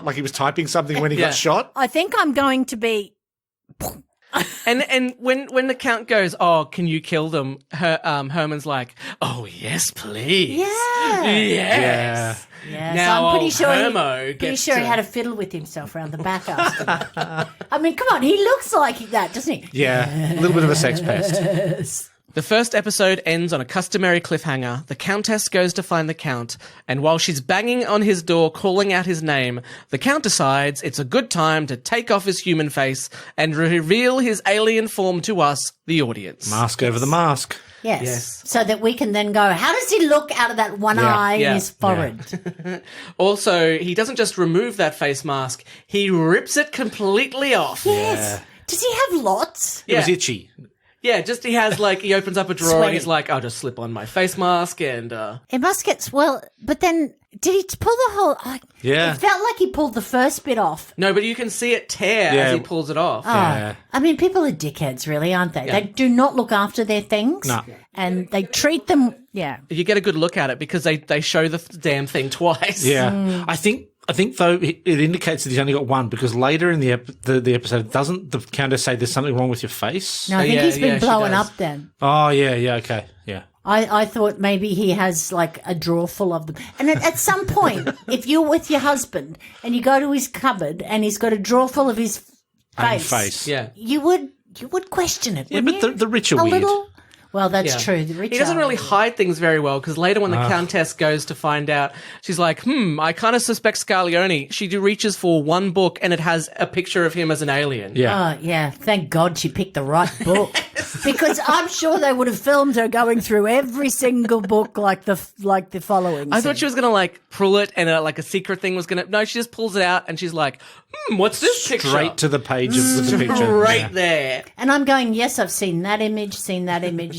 like he was typing something when he Yeah. got shot. I think I'm going to be... And when the Count goes, oh, can you kill them? Herman's like, oh yes, please. Yeah. Yes. Yeah, Now so I'm pretty old sure, Hermo pretty gets sure he to- had a fiddle with himself around the back after that. I mean, come on, he looks like that, doesn't he? Yeah, a little bit of a sex pest. The first episode ends on a customary cliffhanger. The Countess goes to find the Count, and while she's banging on his door calling out his name, the Count decides it's a good time to take off his human face and reveal his alien form to us, the audience. Mask over the mask. Yes. Yes. So that we can then go, how does he look out of that one eye in his forehead? Also, he doesn't just remove that face mask, he rips it completely off. Yes. Does he have lots? It was itchy. Yeah, just he has he opens up a drawer Sweaty. and he's like, I'll just slip on my face mask and It must get, but then did he pull the whole, Yeah. It felt like he pulled the first bit off. No, but you can see it tear as he pulls it off. Yeah. I mean, people are dickheads, really, aren't they? They do not look after their things. No. And they treat them, You get a good look at it because they show the damn thing twice. Yeah. I think though it indicates that he's only got one because later in the episode doesn't the Countess say there's something wrong with your face? No, I think he's been she blowing does. up then. Oh yeah, okay, yeah. I thought maybe he has a drawer full of them. And at some point, if you're with your husband and you go to his cupboard and he's got a drawer full of his face, Yeah. you would question it. Yeah, wouldn't but you? the rich are a weird. little. Well, that's Yeah. true. The rich He doesn't are. really hide things very well because later when the Countess goes to find out, she's like, I kind of suspect Scaglione. She reaches for one book and it has a picture of him as an alien. Yeah. Oh, yeah. Thank God she picked the right book. Because I'm sure they would have filmed her going through every single book like the following. I thought she was going to pull it and a secret thing was going to, no, she just pulls it out and she's like, what's this picture? Straight to the page of the picture. Right there. And I'm going, yes, I've seen that image.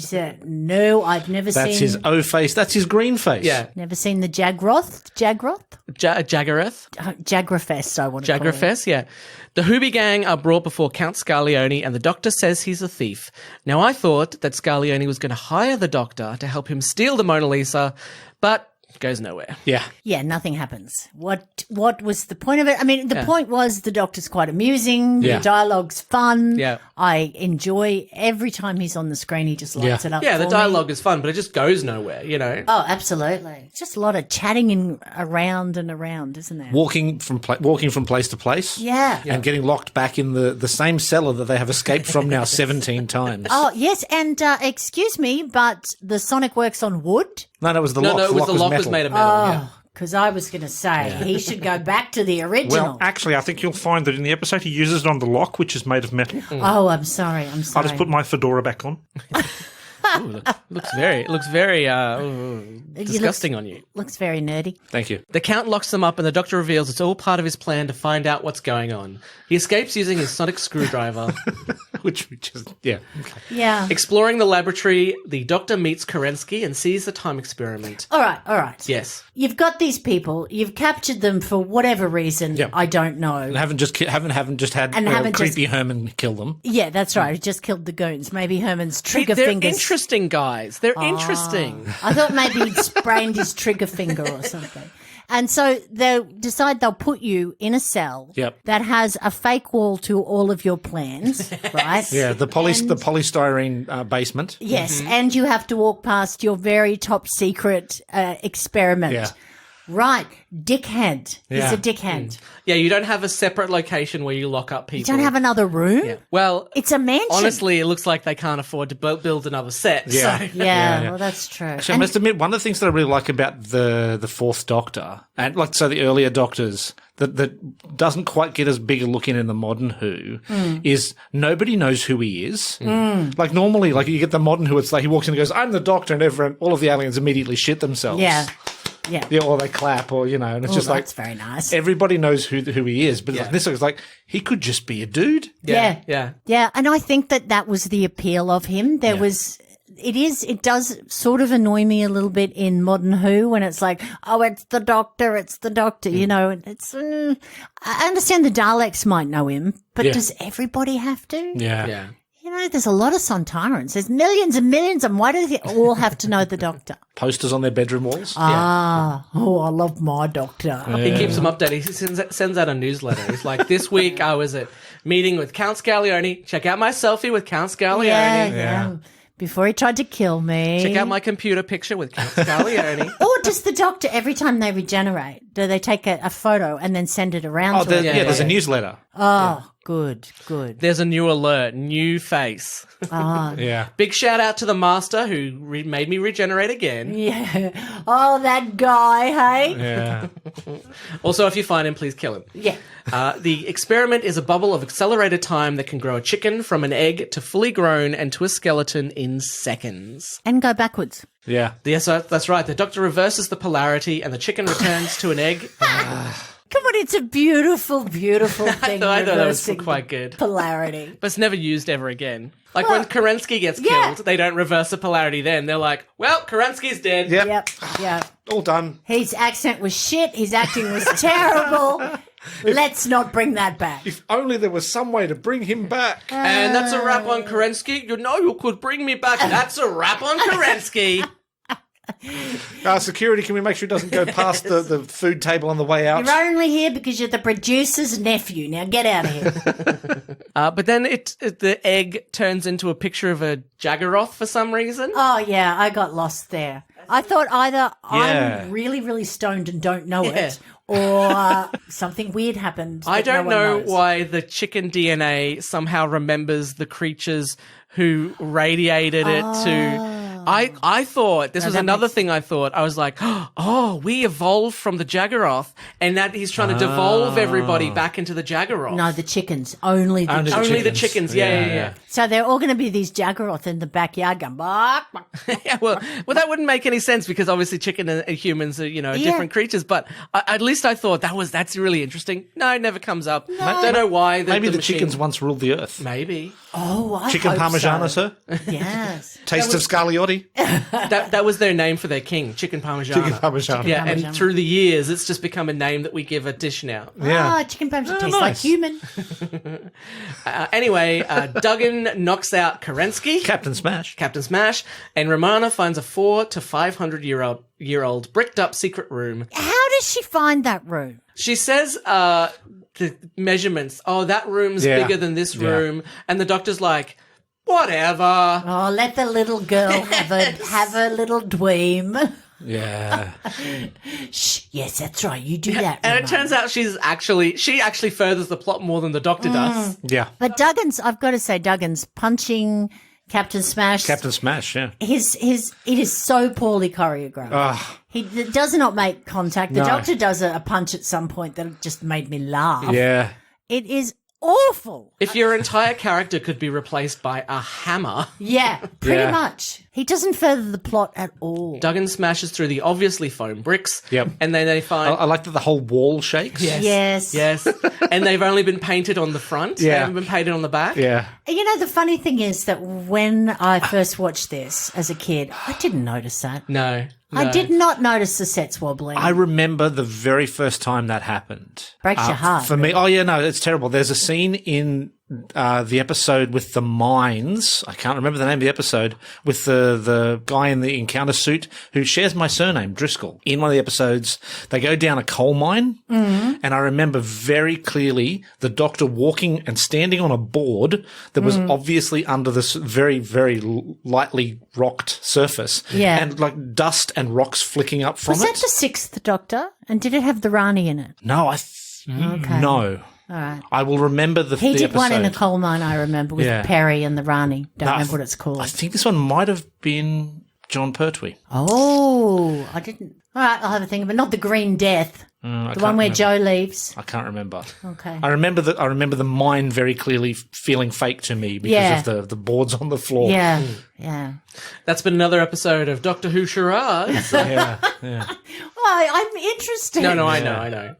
He said, no, I've never That's seen. his O face. That's his green face. Yeah. Never seen the Jagroth? Jaggereth? Jagrafest, I want to call it. Jagrafest, yeah. The Hoobie gang are brought before Count Scaglione and the doctor says he's a thief. Now, I thought that Scaglione was going to hire the doctor to help him steal the Mona Lisa, but goes nowhere. Yeah. Yeah, nothing happens. What was the point of it? I mean, the point was the doctor's quite amusing. Yeah. The dialogue's fun. Yeah. I enjoy every time he's on the screen. He just lights it up. Yeah, the for dialogue me. is fun, but it just goes nowhere, Oh, absolutely. It's just a lot of chatting around and around, isn't there? Walking from place to place. Yeah. And getting locked back in the same cellar that they have escaped from now 17 times. Oh, yes. And excuse me, but the Sonic works on wood? No, it was the No, lock. no, it was the lock was metal. made of metal. Yeah. Because I was going to say he should go back to the original. Well, actually, I think you'll find that in the episode he uses it on the lock, which is made of metal. Oh, I'm sorry. I'll just put my fedora back on. Ooh, looks very disgusting on you. Looks very nerdy. Thank you. The Count locks them up and the doctor reveals it's all part of his plan to find out what's going on. He escapes using his sonic screwdriver. Which is, yeah. Okay. Yeah. Exploring the laboratory, the doctor meets Kerensky and sees the time experiment. All right. Yes. You've got these people. You've captured them for whatever reason. Yep. I don't know. And haven't just had And haven't creepy Herman kill them. Yeah, that's right. He just killed the goons. Maybe Herman's trigger They're fingers. interesting guys. They're interesting. I thought maybe he'd sprained his trigger finger or something. And so they decide they'll put you in a cell Yep. that has a fake wall to all of your plans, right? Yeah, the polystyrene basement. Yes, and you have to walk past your very top secret experiment. Yeah. Right, dickhead. Yeah. He's a dickhead. Yeah, you don't have a separate location where you lock up people. You don't have another room? Well, It's a mansion. honestly, it looks like they can't afford to build another set. Yeah. So. Yeah, Yeah. well, that's true. Actually, I must admit, one of the things that I really like about the Fourth Doctor, and the earlier Doctors, that doesn't quite get as big a look in the modern Who, is nobody knows who he is. Like normally, you get the modern Who, it's like he walks in and goes, "I'm the Doctor," and all of the aliens immediately shit themselves. Yeah. Yeah, or they clap, or and it's just like that's very nice. everybody knows who he is. But this is like he could just be a dude. Yeah. Yeah. And I think that was the appeal of him. It does sort of annoy me a little bit in Modern Who when it's like, oh, it's the Doctor, it's, I understand the Daleks might know him, but does everybody have to? Yeah. There's a lot of Sontarans. There's millions and millions of them. Why do they all have to know the Doctor? Posters on their bedroom walls. I love my Doctor. He keeps them updated. He sends out a newsletter. He's like, this week I was at meeting with Count Scaglione. Check out my selfie with Count Scaglione. Yeah. Before he tried to kill me. Check out my computer picture with Count Scaglione. Or does the Doctor, every time they regenerate, do they take a photo and then send it around to him? There's a newsletter. Oh, good. There's a new alert, new face. Yeah. Big shout out to the master who made me regenerate again. Yeah. Oh, that guy, hey? Yeah. Also, if you find him, please kill him. Yeah. The experiment is a bubble of accelerated time that can grow a chicken from an egg to fully grown and to a skeleton in seconds. And go backwards. Yeah. Yes, that's right. The doctor reverses the polarity and the chicken returns to an egg. Come on, it's a beautiful, beautiful thing. I thought that was reversing quite good. Polarity. But it's never used ever again. Like when Kerensky gets killed, they don't reverse the polarity then. They're like, well, Kerensky's dead. Yep. Yep. All done. His accent was shit. His acting was terrible. Let's not bring that back. If only there was some way to bring him back. And that's a wrap on Kerensky. You know you could bring me back. That's a wrap on Kerensky. Security, can we make sure it doesn't go past the food table on the way out? You're only here because you're the producer's nephew. Now get out of here. But then the egg turns into a picture of a Jaggeroth for some reason. Oh, yeah, I got lost there. I thought either I'm really, really stoned and don't know it, or something weird happened. I don't no one know knows. why the chicken DNA somehow remembers the creatures who radiated it to... I thought, this was another thing I thought. I was like, oh, we evolved from the Jaggeroth, and that he's trying to devolve everybody back into the Jaggeroth. No, the chickens. Only the chickens. Only the chickens, yeah. So they're all going to be these Jaggeroth in the backyard going, bark, bark. Yeah, well, that wouldn't make any sense because obviously chicken and humans are, different creatures. But at least I thought that's really interesting. No, it never comes up. I don't know why. Maybe the machine... chickens once ruled the earth. Maybe. Oh, I Chicken hope Parmigiana, so. sir? Yes. Taste of Scagliotti? That was their name for their king, Chicken Parmigiana. Chicken Parmigiana. Yeah, Parmigiana. and through the years, it's just become a name that we give a dish now. Yeah. Oh, chicken parmesan tastes like nice. human. Anyway, Duggan knocks out Kerensky, Captain Smash. Captain Smash, and Romana finds a 400 to 500-year-old bricked up secret room. How does she find that room? She says the measurements. Oh, that room's bigger than this room, and the doctor's like, whatever. Oh, let the little girl have a little dream. Yeah. Shh, yes, that's right. You do that. And it Ramona. turns out she actually furthers the plot more than the doctor does. Yeah. But I've got to say, Duggan's punching Captain Smash. Captain Smash, yeah. It is so poorly choreographed. He does not make contact. The doctor does a punch at some point that just made me laugh. Yeah. It is awful. If your entire character could be replaced by a hammer. Yeah, pretty Yeah. much. He doesn't further the plot at all. Duggan smashes through the obviously foam bricks. Yep. And then they find... I like that the whole wall shakes. Yes. Yes. And they've only been painted on the front. They Yeah. haven't been painted on the back. Yeah. You know, the funny thing is that when I first watched this as a kid, I didn't notice that. No. I did not notice the sets wobbling. I remember the very first time that happened. Breaks your heart. For me, it's terrible. There's a scene in the episode with the mines. I can't remember the name of the episode, with the guy in the encounter suit who shares my surname, Driscoll. In one of the episodes, they go down a coal mine, and I remember very clearly the doctor walking and standing on a board that was obviously under this very, very lightly rocked surface. Yeah. And like dust and rocks flicking up from Was it. that the sixth Doctor? And did it have the Rani in it? No, Okay. no. All right. I will remember the He the did episode. one in a coal mine, I remember, with Yeah. Perry and the Rani. Don't No, remember what it's called. I think this one might have been John Pertwee. Oh, I didn't. All right, I'll have a think of it. Not the Green Death. I The can't one where remember. Joe leaves. I can't remember. Okay. I remember the mine very clearly feeling fake to me because of the boards on the floor. Yeah. Yeah. That's been another episode of Doctor Who Charades. yeah. Well, I'm interested. No, I know.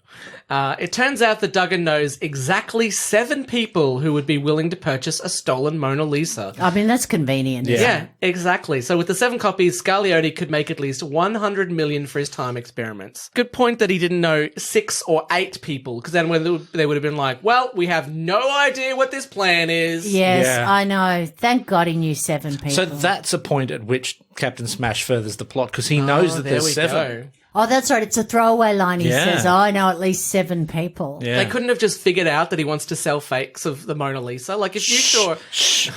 It turns out that Duggan knows exactly 7 people who would be willing to purchase a stolen Mona Lisa. I mean, that's convenient. isn't Yeah, exactly. So with the 7 copies, Scagliotti could make at least 100 million for his time experiments. Good point that he didn't know 6 or 8 people, because then they would have been like, well, we have no idea what this plan is. Yes, Yeah. I know. Thank God he knew 7 people. So that's a point at which Captain Smash furthers the plot because he knows that there there's we 7. go. Oh, that's right. It's a throwaway line. He Yeah. says, I know at least 7 people. Yeah. They couldn't have just figured out that he wants to sell fakes of the Mona Lisa. Like, if you saw... Shh,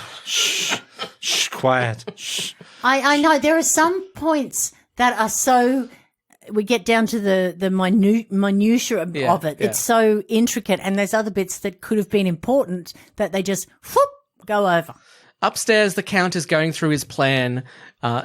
quiet. Shh. I know. There are some points that are so we get down to the minutiae of it. yeah. It's so intricate, and there's other bits that could have been important that they just go over. Upstairs, the Count is going through his plan,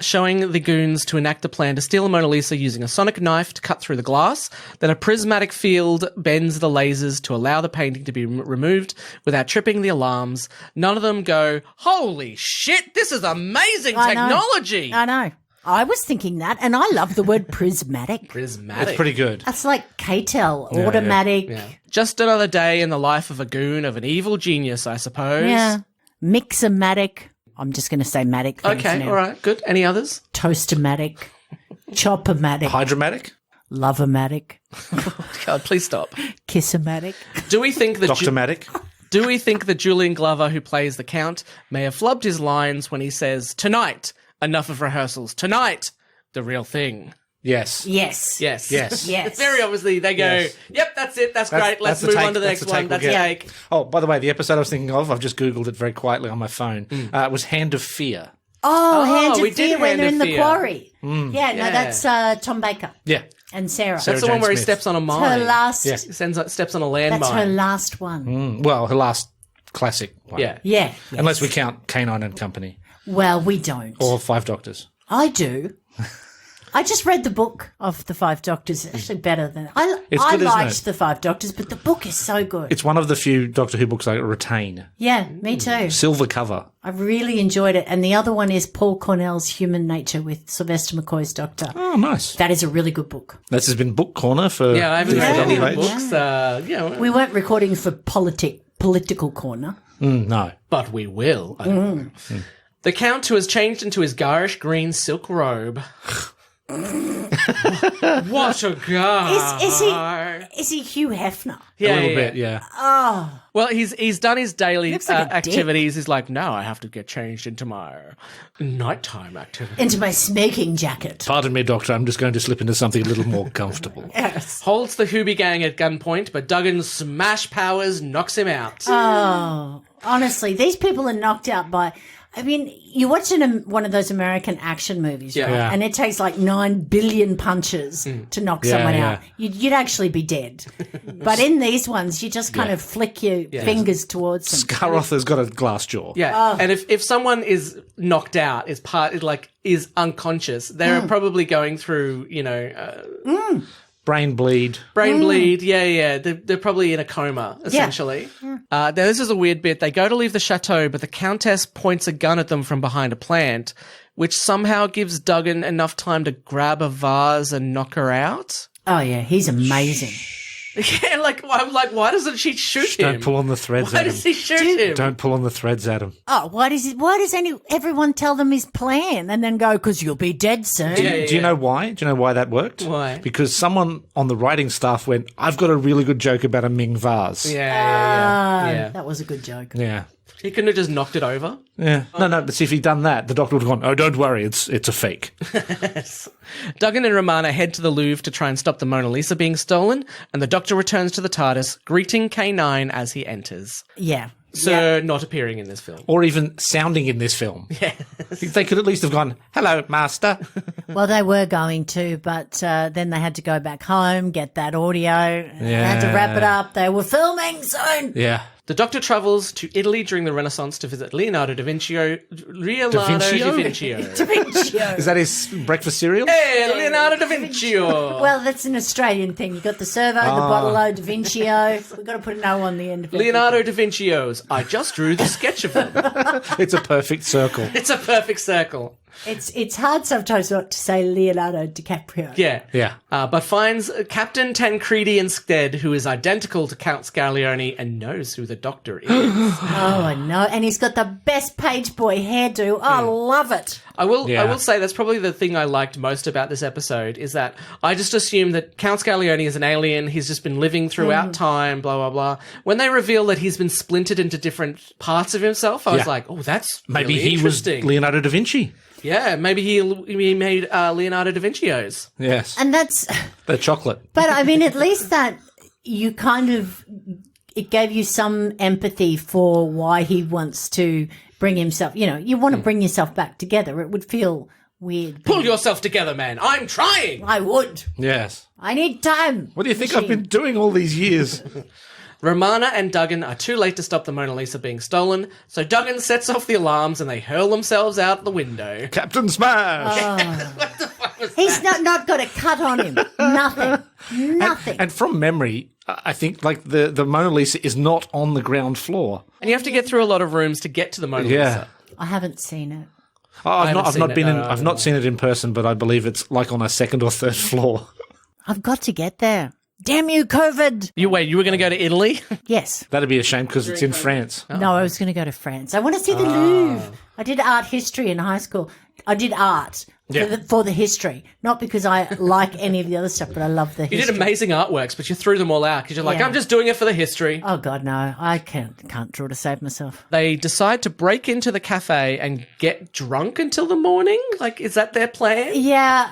showing the goons to enact the plan to steal a Mona Lisa using a sonic knife to cut through the glass. Then a prismatic field bends the lasers to allow the painting to be removed without tripping the alarms. None of them go, holy shit, this is amazing technology! I know. I was thinking that, and I love the word prismatic. Prismatic. It's pretty good. That's like KTEL, automatic. Yeah. Just another day in the life of a goon of an evil genius, I suppose. Yeah. Mixomatic. I'm just going to say matic things Okay, now. all right, good. Any others? Toastomatic. Choppermatic. Hydromatic? Lovermatic. God, please stop. Kissomatic. Do we think that Doctormatic? Do we think that Julian Glover, who plays the Count, may have flubbed his lines when he says, "Tonight, enough of rehearsals. Tonight, the real thing." Yes. Yes. Yes. Yes. Yes. Very obviously, they go, Yes. "Yep, that's it. That's great. Let's the move take- on to the that's next the take one. we'll That's the get. take." Oh, by the way, the episode I was thinking of, I've just Googled it very quietly on my phone, was Hand of Fear. Oh, Hand we of did Fear when Hand they're of in the Fear. quarry. Mm. Yeah, no, Yeah. that's Tom Baker Yeah. and Sarah. That's the Jane one where he Smith. steps on a Her mine. last. Yeah. Steps on a landmine. That's her last one. Well, her last classic one. Yeah. Yeah. Yes. Unless we count Canine and Company. Well, we don't. Or Five Doctors. I do. I just read the book of the Five Doctors. It's actually better than I It's good, isn't liked it? the Five Doctors, but the book is so good. It's one of the few Doctor Who books I retain. Yeah, me too. Silver cover. I really enjoyed it. And the other one is Paul Cornell's Human Nature with Sylvester McCoy's Doctor. Oh, nice. That is a really good book. This has been Book Corner for Yeah, I haven't read any of the D4WH. books. We weren't recording for political corner. No. But we will. The Count, who has changed into his garish green silk robe. What a guy! Is he Hugh Hefner? Yeah, a little yeah, bit, yeah. yeah. Well, he's done his daily Looks like a activities. He's like, now I have to get changed into my nighttime activity. Into my smoking jacket. Pardon me, Doctor, I'm just going to slip into something a little more comfortable. Yes. Holds the Hoobie gang at gunpoint, but Duggan's smash powers knocks him out. Oh, honestly, these people are knocked out by. I mean, you watch one of those American action movies, right? Yeah. And it takes like 9 billion punches to knock someone out. You'd actually be dead. But in these ones, you just kind of flick your fingers towards them. Scarrother's got a glass jaw. Yeah, and if someone is knocked out, is unconscious, they're probably going through, Brain bleed. brain bleed. Yeah. They're probably in a coma, essentially. Now, this is a weird bit. They go to leave the chateau, but the Countess points a gun at them from behind a plant, which somehow gives Duggan enough time to grab a vase and knock her out. Oh, yeah, he's amazing. Yeah, I'm like, why doesn't she shoot him? Don't pull on the threads Why at him. does he shoot him? Don't pull on the threads at him. Oh, why does everyone tell them his plan and then go, because you'll be dead soon? Yeah. Do you know why? Do you know why that worked? Why? Because someone on the writing staff went, I've got a really good joke about a Ming vase. Yeah. That was a good joke. Yeah. He couldn't have just knocked it over. Yeah. No, but see, if he'd done that, the doctor would have gone, oh, don't worry, it's a fake. Duggan and Romana head to the Louvre to try and stop the Mona Lisa being stolen, and the Doctor returns to the TARDIS, greeting K9 as he enters. Yeah. So, not appearing in this film. Or even sounding in this film. Yeah. They could at least have gone, hello, master. Well, they were going to, but then they had to go back home, get that audio. They had to wrap it up. They were filming soon. Yeah. The Doctor travels to Italy during the Renaissance to visit Leonardo da Vinci. Da Vinci? Is that his breakfast cereal? Hey, Leonardo da Vinci! Well, that's an Australian thing. You got the Servo, the Bottle-O, Da Vincio. We've got to put an O on the end of it. Leonardo da Vinci's. I just drew the sketch of them. It's a perfect circle. It's a perfect circle. It's hard sometimes not to say Leonardo DiCaprio. Yeah. Yeah. But finds Captain Tancredi instead, who is identical to Count Scaglione and knows who the Doctor is. Oh, I know. And he's got the best page boy hairdo. Oh, I love it. I will Yeah. say that's probably the thing I liked most about this episode is that I just assumed that Count Scaglione is an alien. He's just been living throughout time, blah, blah, blah. When they reveal that he's been splintered into different parts of himself, I was Yeah. like, oh, that's Maybe really he was interesting. Leonardo da Vinci. Yeah, maybe he made Leonardo da Vinci's. Yes. And that's... The chocolate. But, I mean, at least that you kind of... It gave you some empathy for why he wants to bring himself... You know, you want to bring yourself back together. It would feel weird. Pull yourself together, man. I'm trying. I would. Yes. I need time. What do you think I've been doing all these years? Romana and Duggan are too late to stop the Mona Lisa being stolen, so Duggan sets off the alarms and they hurl themselves out the window. Captain Smash! He's not got a cut on him. Nothing. Nothing. And from memory, I think like the Mona Lisa is not on the ground floor. And you have to get through a lot of rooms to get to the Mona Lisa. I haven't seen it. Oh, I've not seen it in person, but I believe it's like on a second or third floor. I've got to get there. Damn you, COVID. You were going to go to Italy? Yes. That'd be a shame because it's in France. No, I was going to go to France. I want to see the Louvre. I did art history in high school. I did art for the history, not because I like any of the other stuff, but I love the history. You did amazing artworks, but you threw them all out because you're like, Yeah. I'm just doing it for the history. Oh, God, no. I can't draw to save myself. They decide to break into the cafe and get drunk until the morning? Like, is that their plan? Yeah,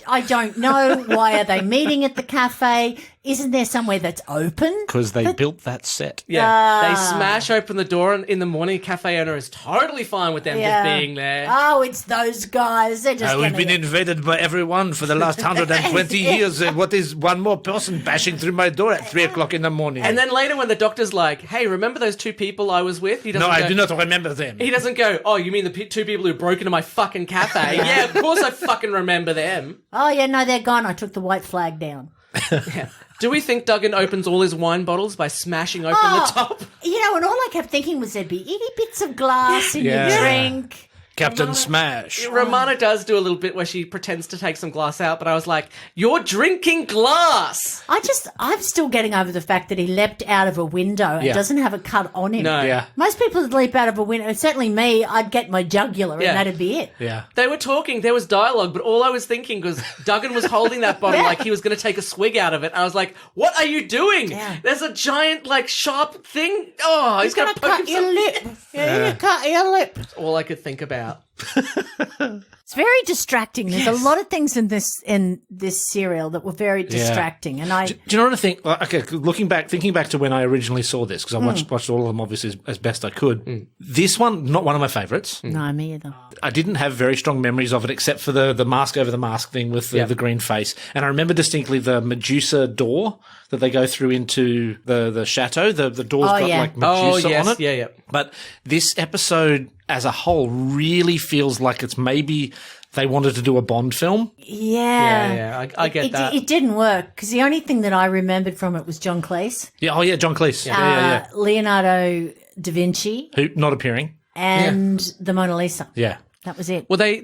I don't know. Why are they meeting at the cafe? Isn't there somewhere that's open? Because they built that set. Yeah. They smash open the door and in the morning, cafe owner is totally fine with them just being there. Oh, it's those guys. They're just We've been invaded by everyone for the last 120 years. What is one more person bashing through my door at 3 o'clock in the morning? And then later when the doctor's like, hey, remember those two people I was with? He doesn't no, go, I do not remember them. He doesn't go, oh, you mean the two people who broke into my fucking cafe? Yeah, of course I fucking remember them. Oh, yeah, no, they're gone. I took the white flag down. Yeah. Do we think Duggan opens all his wine bottles by smashing open the top? You know, and all I kept thinking was there'd be itty bits of glass in your drink. Captain Smash. Romana does do a little bit where she pretends to take some glass out, but I was like, you're drinking glass! I'm still getting over the fact that he leapt out of a window and doesn't have a cut on him. No. Yeah. Most people would leap out of a window. Certainly me, I'd get my jugular Yeah. and that'd be it. Yeah. They were talking, there was dialogue, but all I was thinking was Duggan was holding that bottle like he was going to take a swig out of it. I was like, what are you doing? Yeah. There's a giant, sharp thing. Oh, he's going to poke cut your himself. lip. You cut your lip. That's all I could think about. It's very distracting. There's a lot of things in this serial that were very distracting, and Do you know what I think? Okay, thinking back to when I originally saw this, because I watched all of them obviously as best I could. This one, not one of my favourites. no, me either. I didn't have very strong memories of it, except for the mask over the mask thing with the green face. And I remember distinctly the Medusa door that they go through into the chateau. The door's got like Medusa on it. Yeah. But this episode as a whole really feels like it's maybe they wanted to do a Bond film. Yeah, I get that. It didn't work because the only thing that I remembered from it was John Cleese. Yeah, John Cleese. Yeah. Leonardo da Vinci Who not appearing. and the Mona Lisa. Yeah. That was it. Well, the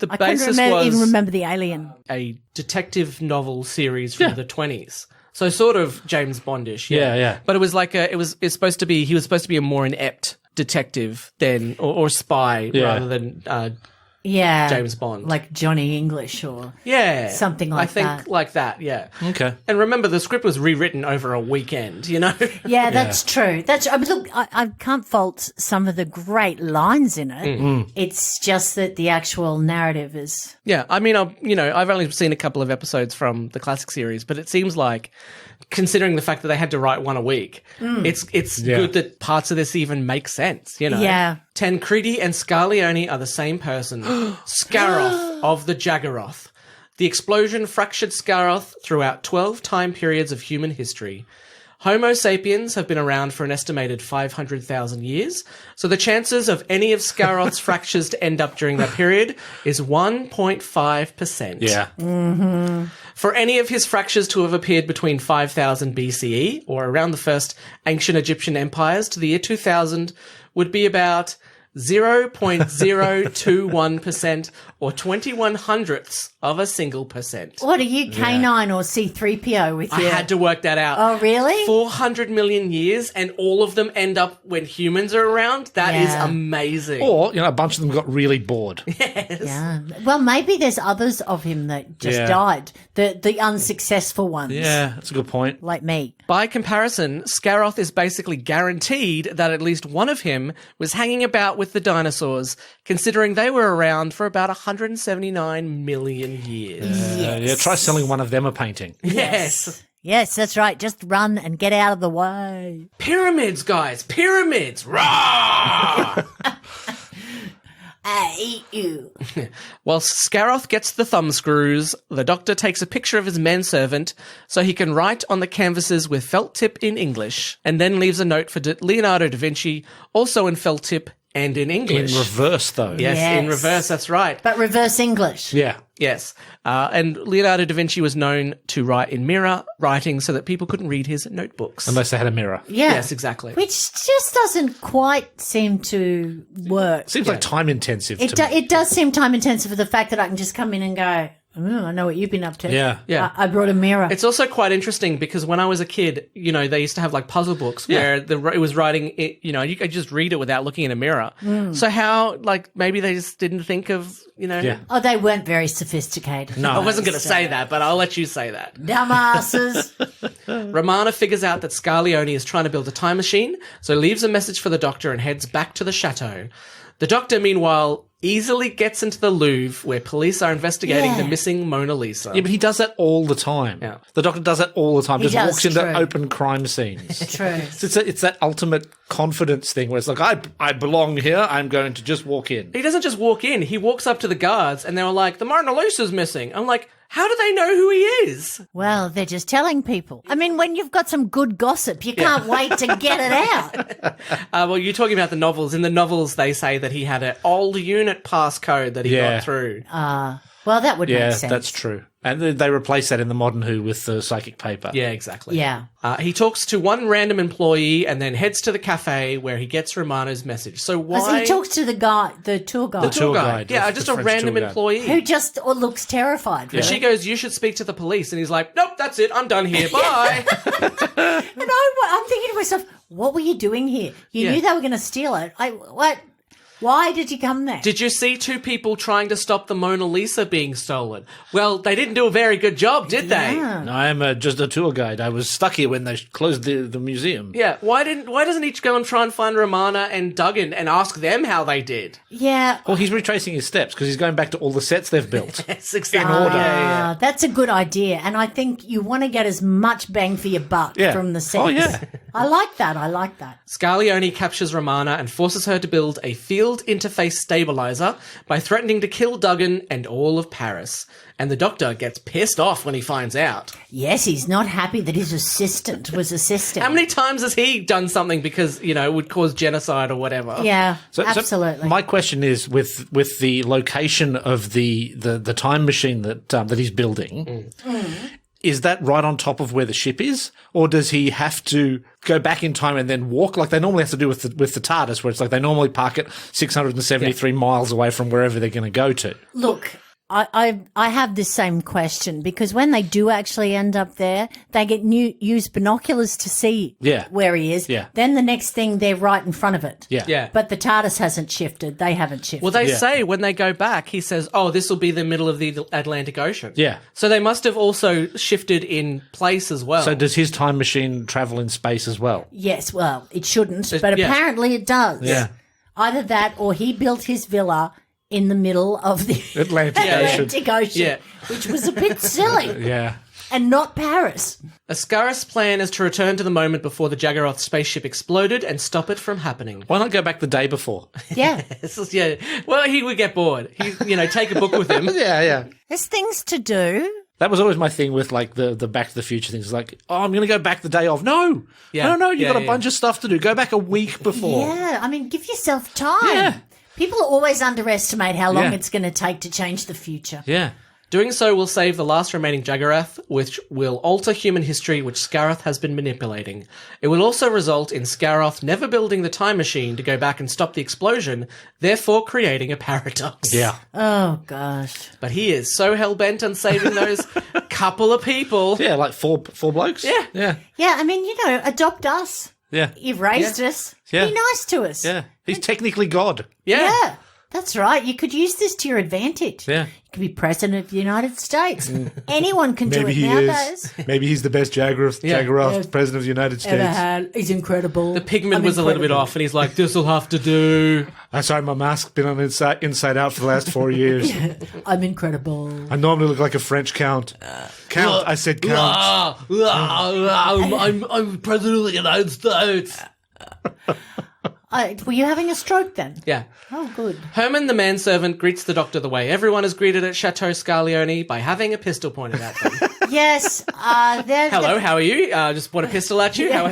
I basis couldn't was even remember the alien. a detective novel series from the 20s. So sort of James Bondish. Yeah. But it was like he was supposed to be a more inept detective than or spy rather than James Bond. Like Johnny English or something like I think that. like that, yeah. Okay. And remember, the script was rewritten over a weekend, you know? Yeah, that's true. I mean, look, I can't fault some of the great lines in it. It's just that the actual narrative is... Yeah, I mean, I've only seen a couple of episodes from the classic series, but it seems like, considering the fact that they had to write one a week, it's good that parts of this even make sense, you know? Yeah. Tancredi and Scarlione are the same person. Scaroth of the Jaggeroth. The explosion fractured Scaroth throughout 12 time periods of human history. Homo sapiens have been around for an estimated 500,000 years, so the chances of any of Scaroth's fractures to end up during that period is 1.5%. Yeah. For any of his fractures to have appeared between 5000 BCE, or around the first ancient Egyptian empires, to the year 2000 would be about 0.021% or 21 hundredths of a single percent. What are you, K9 or C3PO with I you? had to work that out. Oh, really? 400 million years and all of them end up when humans are around? That is amazing. Or, a bunch of them got really bored. Yeah. Well, maybe there's others of him that just died. The unsuccessful ones. Yeah, that's a good point. Like me. By comparison, Scaroth is basically guaranteed that at least one of him was hanging about with the dinosaurs, considering they were around for about 179 million years. Yeah, try selling one of them a painting. Yes. Yes, that's right. Just run and get out of the way. Pyramids, guys. Pyramids. Rah! I eat you. While Scaroth gets the thumbscrews, the Doctor takes a picture of his manservant so he can write on the canvases with felt tip in English, and then leaves a note for Leonardo da Vinci, also in felt tip and in English. In reverse, though. Yes, in Yes. reverse, that's right. But reverse English. Yeah. Yes. And Leonardo da Vinci was known to write in mirror writing so that people couldn't read his notebooks. Unless they had a mirror. Yeah. Yes, exactly. Which just doesn't quite seem to work. Seems like time intensive It, to me. it does seem time intensive for the fact that I can just come in and go, I know what you've been up to. Yeah. Yeah. I brought a mirror. It's also quite interesting because when I was a kid, you know, they used to have like puzzle books where it was writing it, you know, you could just read it without looking in a mirror. So how, like, maybe they just didn't think of, you know. Yeah. Oh, they weren't very sophisticated. No. I wasn't going to say that, but I'll let you say that. Dumbasses. Romana figures out that Scarleone is trying to build a time machine, so leaves a message for the Doctor and heads back to the chateau. The Doctor, meanwhile, easily gets into the Louvre, where police are investigating the missing Mona Lisa. Yeah, but he does that all the time. Yeah. The Doctor does that all the time. He Just does, walks into true. open crime scenes. True. It's that ultimate confidence thing where it's like, I belong here. I'm going to just walk in. He doesn't just walk in, he walks up to the guards and they were like, the Mona Lisa's missing. I'm like, how do they know who he is? Well, they're just telling people. I mean, when you've got some good gossip, you can't wait to get it out. Well, you're talking about the novels. In the novels, they say that he had an old unit passcode that he Yeah. got through. Well, that would Yeah, make sense. that's true. And they replace that in the modern Who with the psychic paper. Yeah, exactly. Yeah. He talks to one random employee and then heads to the cafe where he gets Romana's message. So why? So he talks to the guy, the tour guide, The tour guide. Yeah, the just a French random tour guide. employee. who just looks terrified. Really. She goes, you should speak to the police. And he's like, nope, that's it. I'm done here. Bye. And I'm thinking to myself, what were you doing here? You Yeah. knew they were going to steal it. What? Why did you come there? Did you see two people trying to stop the Mona Lisa being stolen? Well, they didn't do a very good job, did they? No, I am just a tour guide. I was stuck here when they closed the museum. Yeah, why doesn't he go and try and find Romana and Duggan and ask them how they did? Yeah. Well, he's retracing his steps because he's going back to all the sets they've built. It's exactly In order. That's a good idea. And I think you want to get as much bang for your buck Yeah. from the sets. Oh, yeah. I like that. I like that. Scarleone captures Romana and forces her to build a field interface stabilizer by threatening to kill Duggan and all of Paris. And the Doctor gets pissed off when he finds out. Yes, he's not happy that his assistant was assisting. How many times has he done something because, you know, it would cause genocide or whatever? Yeah, So absolutely. my question is, with the location of the time machine that he's building, is that right on top of where the ship is, or does he have to go back in time and then walk like they normally have to do with the TARDIS, where it's like they normally park it 673 miles away from wherever they're going to go to? Look, I have this same question because when they do actually end up there, they get use binoculars to see where he is. Yeah. Then the next thing, they're right in front of it. Yeah. Yeah. But the TARDIS hasn't shifted. They haven't shifted. Well, they say when they go back, he says, oh, this will be the middle of the Atlantic Ocean. Yeah. So they must have also shifted in place as well. So does his time machine travel in space as well? Yes, well, it shouldn't, but yeah. apparently it does. Yeah. Either that or he built his villa in the middle of the Atlantic Ocean. Atlantic Ocean, Yeah. which was a bit silly. Yeah. And not Paris. Ascaris' plan is to return to the moment before the Jaggeroth spaceship exploded and stop it from happening. Why not go back the day before? Yeah. This is, yeah. Well, he would get bored. He, you know, take a book with him. Yeah. There's things to do. That was always my thing with like the Back to the Future things. Like, oh, I'm going to go back the day of. No, Yeah. no, you've Yeah, got a yeah. bunch of stuff to do. Go back a week before. Yeah, I mean, give yourself time. Yeah. People always underestimate how long Yeah. it's going to take to change the future. Yeah. Doing so will save the last remaining Jaggeroth, which will alter human history, which Scaroth has been manipulating. It will also result in Scaroth never building the time machine to go back and stop the explosion, therefore creating a paradox. Yeah. Oh, gosh. But he is so hell-bent on saving those couple of people. Yeah, like four blokes. Yeah. Yeah. Yeah, I mean, you know, adopt us. Yeah. You've raised us. Yeah. Be nice to us. Yeah. He's technically God. Yeah, that's right. You could use this to your advantage. Yeah. You could be president of the United States. Anyone can do Maybe it he nowadays. is. Maybe he's the best Jaggeroth president of the United Ever States. had. He's incredible. The pigment was a little bit off, and he's like, this'll have to do. I'm sorry, my mask's been on inside out for the last 4 years. I'm incredible. I normally look like a French count. Count. I said count. I'm president of the United States. Were you having a stroke then? Yeah. Oh, good. Herman, the manservant, greets the doctor the way everyone is greeted at Chateau Scarlione by having a pistol pointed at them. Yes. Hello, how are you? Just point a pistol at you. Hello,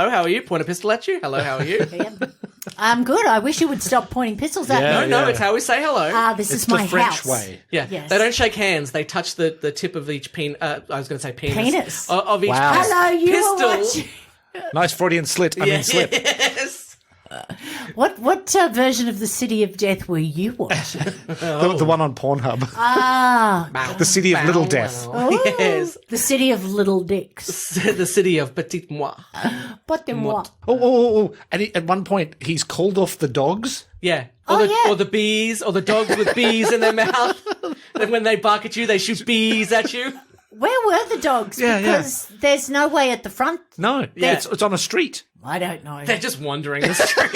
how are you? Point a pistol at you. Hello, how are you? I'm good. I wish you would stop pointing pistols at me. No, it's how we say hello. This It's is my the French house. way. Yeah, Yes. they don't shake hands. They touch the tip of each I was going to say penis. Penis. Of each Wow. Hello, you pistol. were watching. Nice Freudian slit. I mean, slip. Yes. What version of the City of Death were you watching? The one on Pornhub. The City of Little Death. Yes. The City of Little Dicks. The city of Petit Moi. But then what? Oh. And at one point, he's called off the dogs. Yeah. Oh, Or the bees, or the dogs with bees in their mouth. And when they bark at you, they shoot bees at you. Where were the dogs? Yeah, because there's no way at the front. No, it's on a street. I don't know. They're just wandering the street.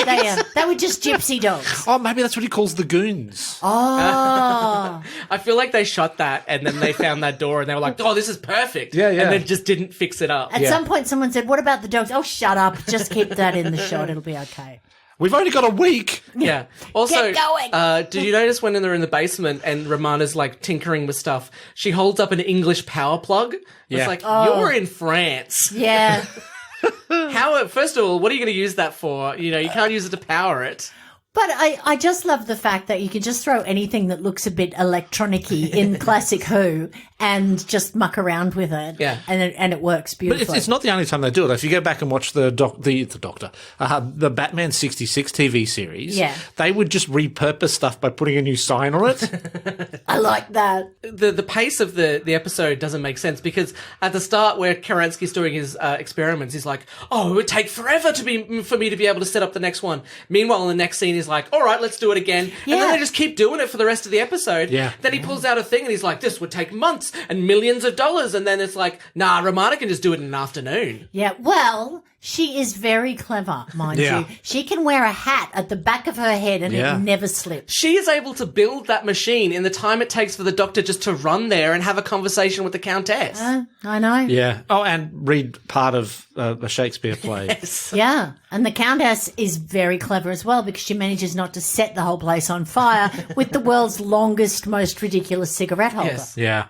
They were just gypsy dogs. Oh, maybe that's what he calls the goons. Oh. I feel like they shot that and then they found that door and they were like, oh, this is perfect. Yeah. And then just didn't fix it up. At some point, someone said, what about the dogs? Oh, shut up. Just keep that in the shot. It'll be okay. We've only got a week. Yeah. Also, Get going. Did you notice when they're in the basement and Romana's like tinkering with stuff, she holds up an English power plug? Yeah. It's like, you're in France. Yeah. How? First of all, what are you going to use that for? You can't use it to power it. But I just love the fact that you can just throw anything that looks a bit electronic-y in classic Who and just muck around with it. Yeah. And it works But beautifully. it's not the only time they do it. If you go back and watch the Batman 66 TV series, Yeah. they would just repurpose stuff by putting a new sign on it. I like that. The pace of the episode doesn't make sense because at the start where Karansky's doing his experiments, he's like, oh, it would take forever for me to be able to set up the next one. Meanwhile, in the next scene, he's like, all right, let's do it again. And Yeah. then they just keep doing it for the rest of the episode. Yeah. Then he pulls out a thing and he's like, this would take months and millions of dollars. And then it's like, nah, Romana can just do it in an afternoon. Yeah, well, she is very clever, mind Yeah. you. She can wear a hat at the back of her head and Yeah. it never slips. She is able to build that machine in the time it takes for the doctor just to run there and have a conversation with the Countess. I know. Yeah. Oh, and read part of a Shakespeare play. Yeah, and the Countess is very clever as well because she manages not to set the whole place on fire with the world's longest, most ridiculous cigarette holder. Yes. Yeah.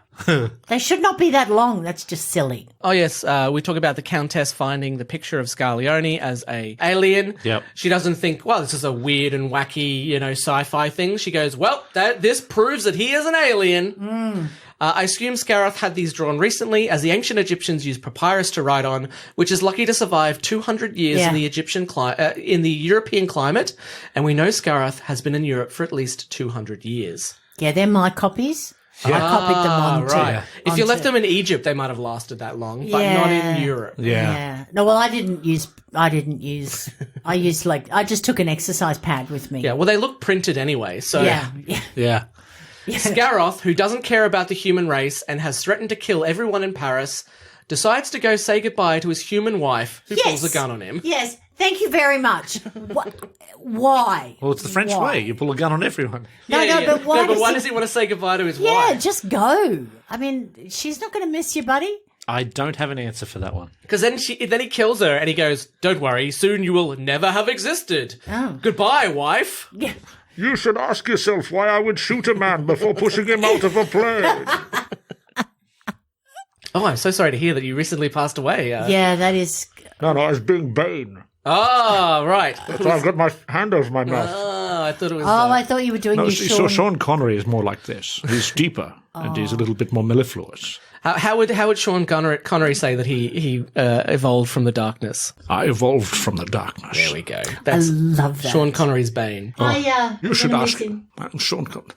They should not be that long. That's just silly. Oh yes, we talk about the Countess finding the picture of Scarlione as a alien. Yep. She doesn't think, well, this is a weird and wacky, sci-fi thing. She goes, well, this proves that he is an alien. I assume Scaroth had these drawn recently, as the ancient Egyptians used papyrus to write on, which is lucky to survive 200 years Yeah. in the in the European climate, and we know Scaroth has been in Europe for at least 200 years. Yeah, they're my copies. I copied them onto. Right. If you left onto- them in Egypt, they might have lasted that long, but Yeah. not in Europe. Yeah. No, well, I just took an exercise pad with me. Yeah, well, they look printed anyway, so... Yeah. Yeah. Scaroth, who doesn't care about the human race and has threatened to kill everyone in Paris, decides to go say goodbye to his human wife, who pulls a gun on him. Yes. Thank you very much. Why? Well, it's the French Why? way. You pull a gun on everyone. But why does he want to say goodbye to his Yeah, wife? just go. I mean, she's not going to miss you, buddy. I don't have an answer for that one. Because then he kills her and he goes, don't worry, soon you will never have existed. Oh. Goodbye, wife. Yeah. You should ask yourself why I would shoot a man before pushing him out of a plane. Oh, I'm so sorry to hear that you recently passed away. Yeah, that is. No, I was being Bane. Oh, right. So I've got my hand over my mouth. Oh, I thought it was... Oh, I thought you were doing No, your see, Sean. so Sean Connery is more like this. He's deeper and he's a little bit more mellifluous. How would Sean Connery say that he evolved from the darkness? I evolved from the darkness. There we go. I That's love that. Sean Connery's Bane. You should gonna ask miss him. Sean Connery.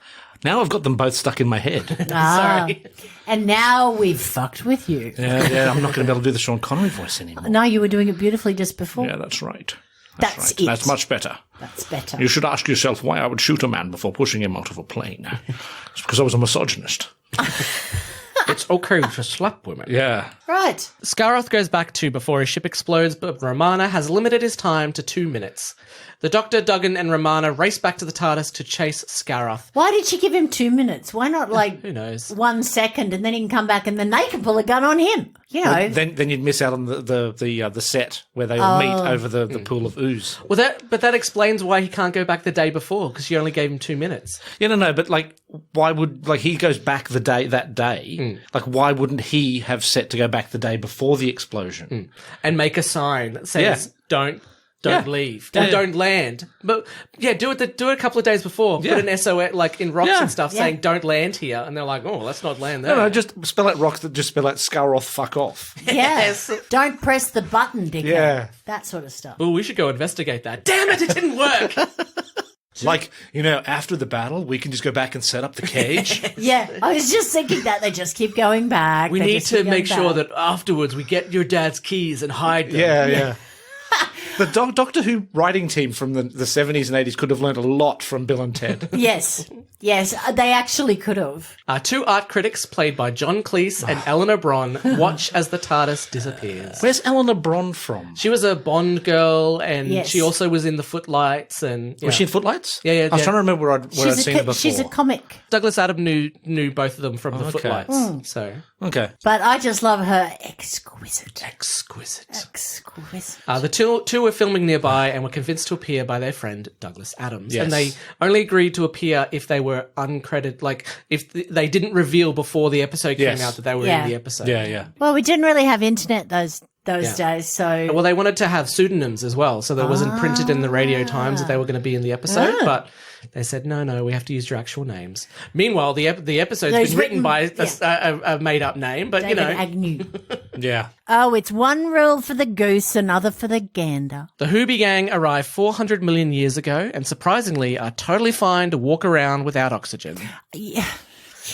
Now I've got them both stuck in my head. Sorry. And now we've fucked with you. Yeah, I'm not going to be able to do the Sean Connery voice anymore. No, you were doing it beautifully just before. Yeah, that's right. That's right. it. That's much better. That's better. You should ask yourself why I would shoot a man before pushing him out of a plane. It's because I was a misogynist. It's okay to slap women. Yeah. Right. Scaroth goes back to before his ship explodes, but Romana has limited his time to 2 minutes. The Doctor, Duggan, and Romana race back to the TARDIS to chase Scaroth. Why did she give him 2 minutes? Why not Who knows? 1 second and then he can come back and then they can pull a gun on him? You know. Well, then you'd miss out on the set where they all meet over the pool of ooze. Well, that explains why he can't go back the day before, because she only gave him 2 minutes. Yeah, no, but like, why would he goes back that day? Like, why wouldn't he have set to go back the day before the explosion And make a sign that says, don't leave. Yeah. Don't land. But do it a couple of days before. Yeah. Put an SOS like in rocks and stuff Yeah. saying don't land here. And they're like, oh, let's not land there. No, just spell out rocks that just spell out Scaroth fuck off. Yes. Don't press the button, dickhead. Yeah. That sort of stuff. Oh, we should go investigate that. Damn it didn't work. Like, after the battle, we can just go back and set up the cage. Yeah, I was just thinking that. They just keep going back. We They need just keep to going make sure back. that afterwards we get your dad's keys and hide them. Yeah. The Doctor Who writing team from the 70s and 80s could have learned a lot from Bill and Ted. Yes, they actually could have. Two art critics, played by John Cleese and Eleanor Bron, watch as the TARDIS disappears. Where's Eleanor Bron from? She was a Bond girl, and Yes. she also was in the Footlights. And Was she in Footlights? Yeah. I was trying to remember where I'd seen her before. She's a comic. Douglas Adam knew both of them from the Okay. Footlights. So Okay. But I just love her exquisite. exquisite. Exquisite. The two were filming nearby and were convinced to appear by their friend Douglas Adams. Yes. And they only agreed to appear if they were uncredited, like if they didn't reveal before the episode came Yes. out that they were Yeah. in the episode. Yeah. Well, we didn't really have internet those Yeah. days, so Well, they wanted to have pseudonyms as well, so that wasn't printed in the Radio Times that they were going to be in the episode. But they said, no, we have to use your actual names. Meanwhile, the episode's Those been written by written- a made-up name, but David Agnew. Yeah. Oh, it's one rule for the goose, another for the gander. The Hoobie Gang arrived 400 million years ago, and surprisingly are totally fine to walk around without oxygen. Yeah.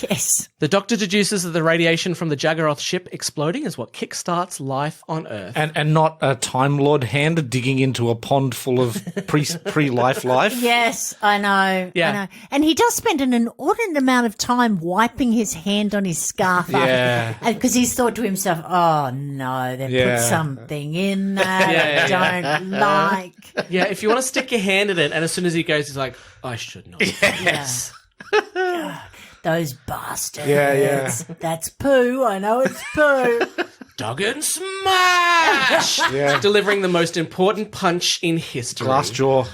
Yes. The Doctor deduces that the radiation from the Jaggeroth ship exploding is what kickstarts life on Earth. And not a Time Lord hand digging into a pond full of pre-life life. Yes, I know. Yeah. I know. And he does spend an inordinate amount of time wiping his hand on his scarf. Yeah. Because he's thought to himself, oh no, they've Yeah. put something in that I don't like. Yeah, if you want to stick your hand in it, and as soon as he goes, he's like, I should not. Yes. Those bastards. Yeah. That's poo. I know it's poo. Duggan smash! Yeah. Delivering the most important punch in history. Glassjaw.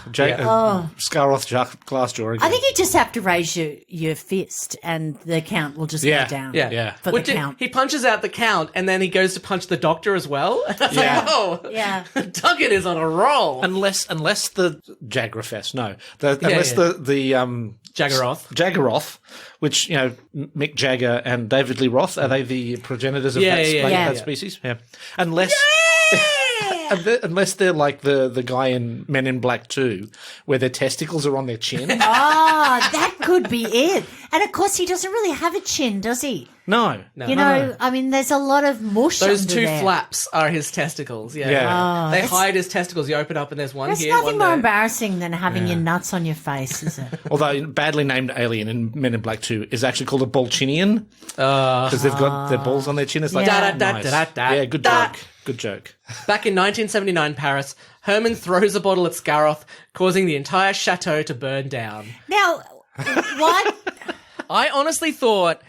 Scaroth Glassjaw again. I think you just have to raise your fist and the count will just Yeah. go down. Yeah. For Well, the count. he punches out the count, and then he goes to punch the Doctor as well. Yeah. Oh, Yeah. Duggan is on a roll. Unless the Jagrafest, no. Unless yeah. the Jaggeroth. Jaggeroth, which, Mick Jagger and David Lee Roth, are they the progenitors of that species? Yeah. Unless unless they're like the guy in Men in Black 2, where their testicles are on their chin. Oh, that could be it. And of course, he doesn't really have a chin, does he? No. I mean, there's a lot of mush Those under two there. flaps are his testicles. Yeah. Yeah. They it's- hide his testicles. You open up and there's one There's here, nothing one more there. embarrassing than having your nuts on your face, is it? Although badly named alien in Men in Black 2 is actually called a Bolchinian because they've got their balls on their chin. It's like, Yeah. nice. Yeah, good joke. Good joke. Back in 1979 Paris, Herman throws a bottle at Scaroth, causing the entire chateau to burn down. Now, what? I honestly thought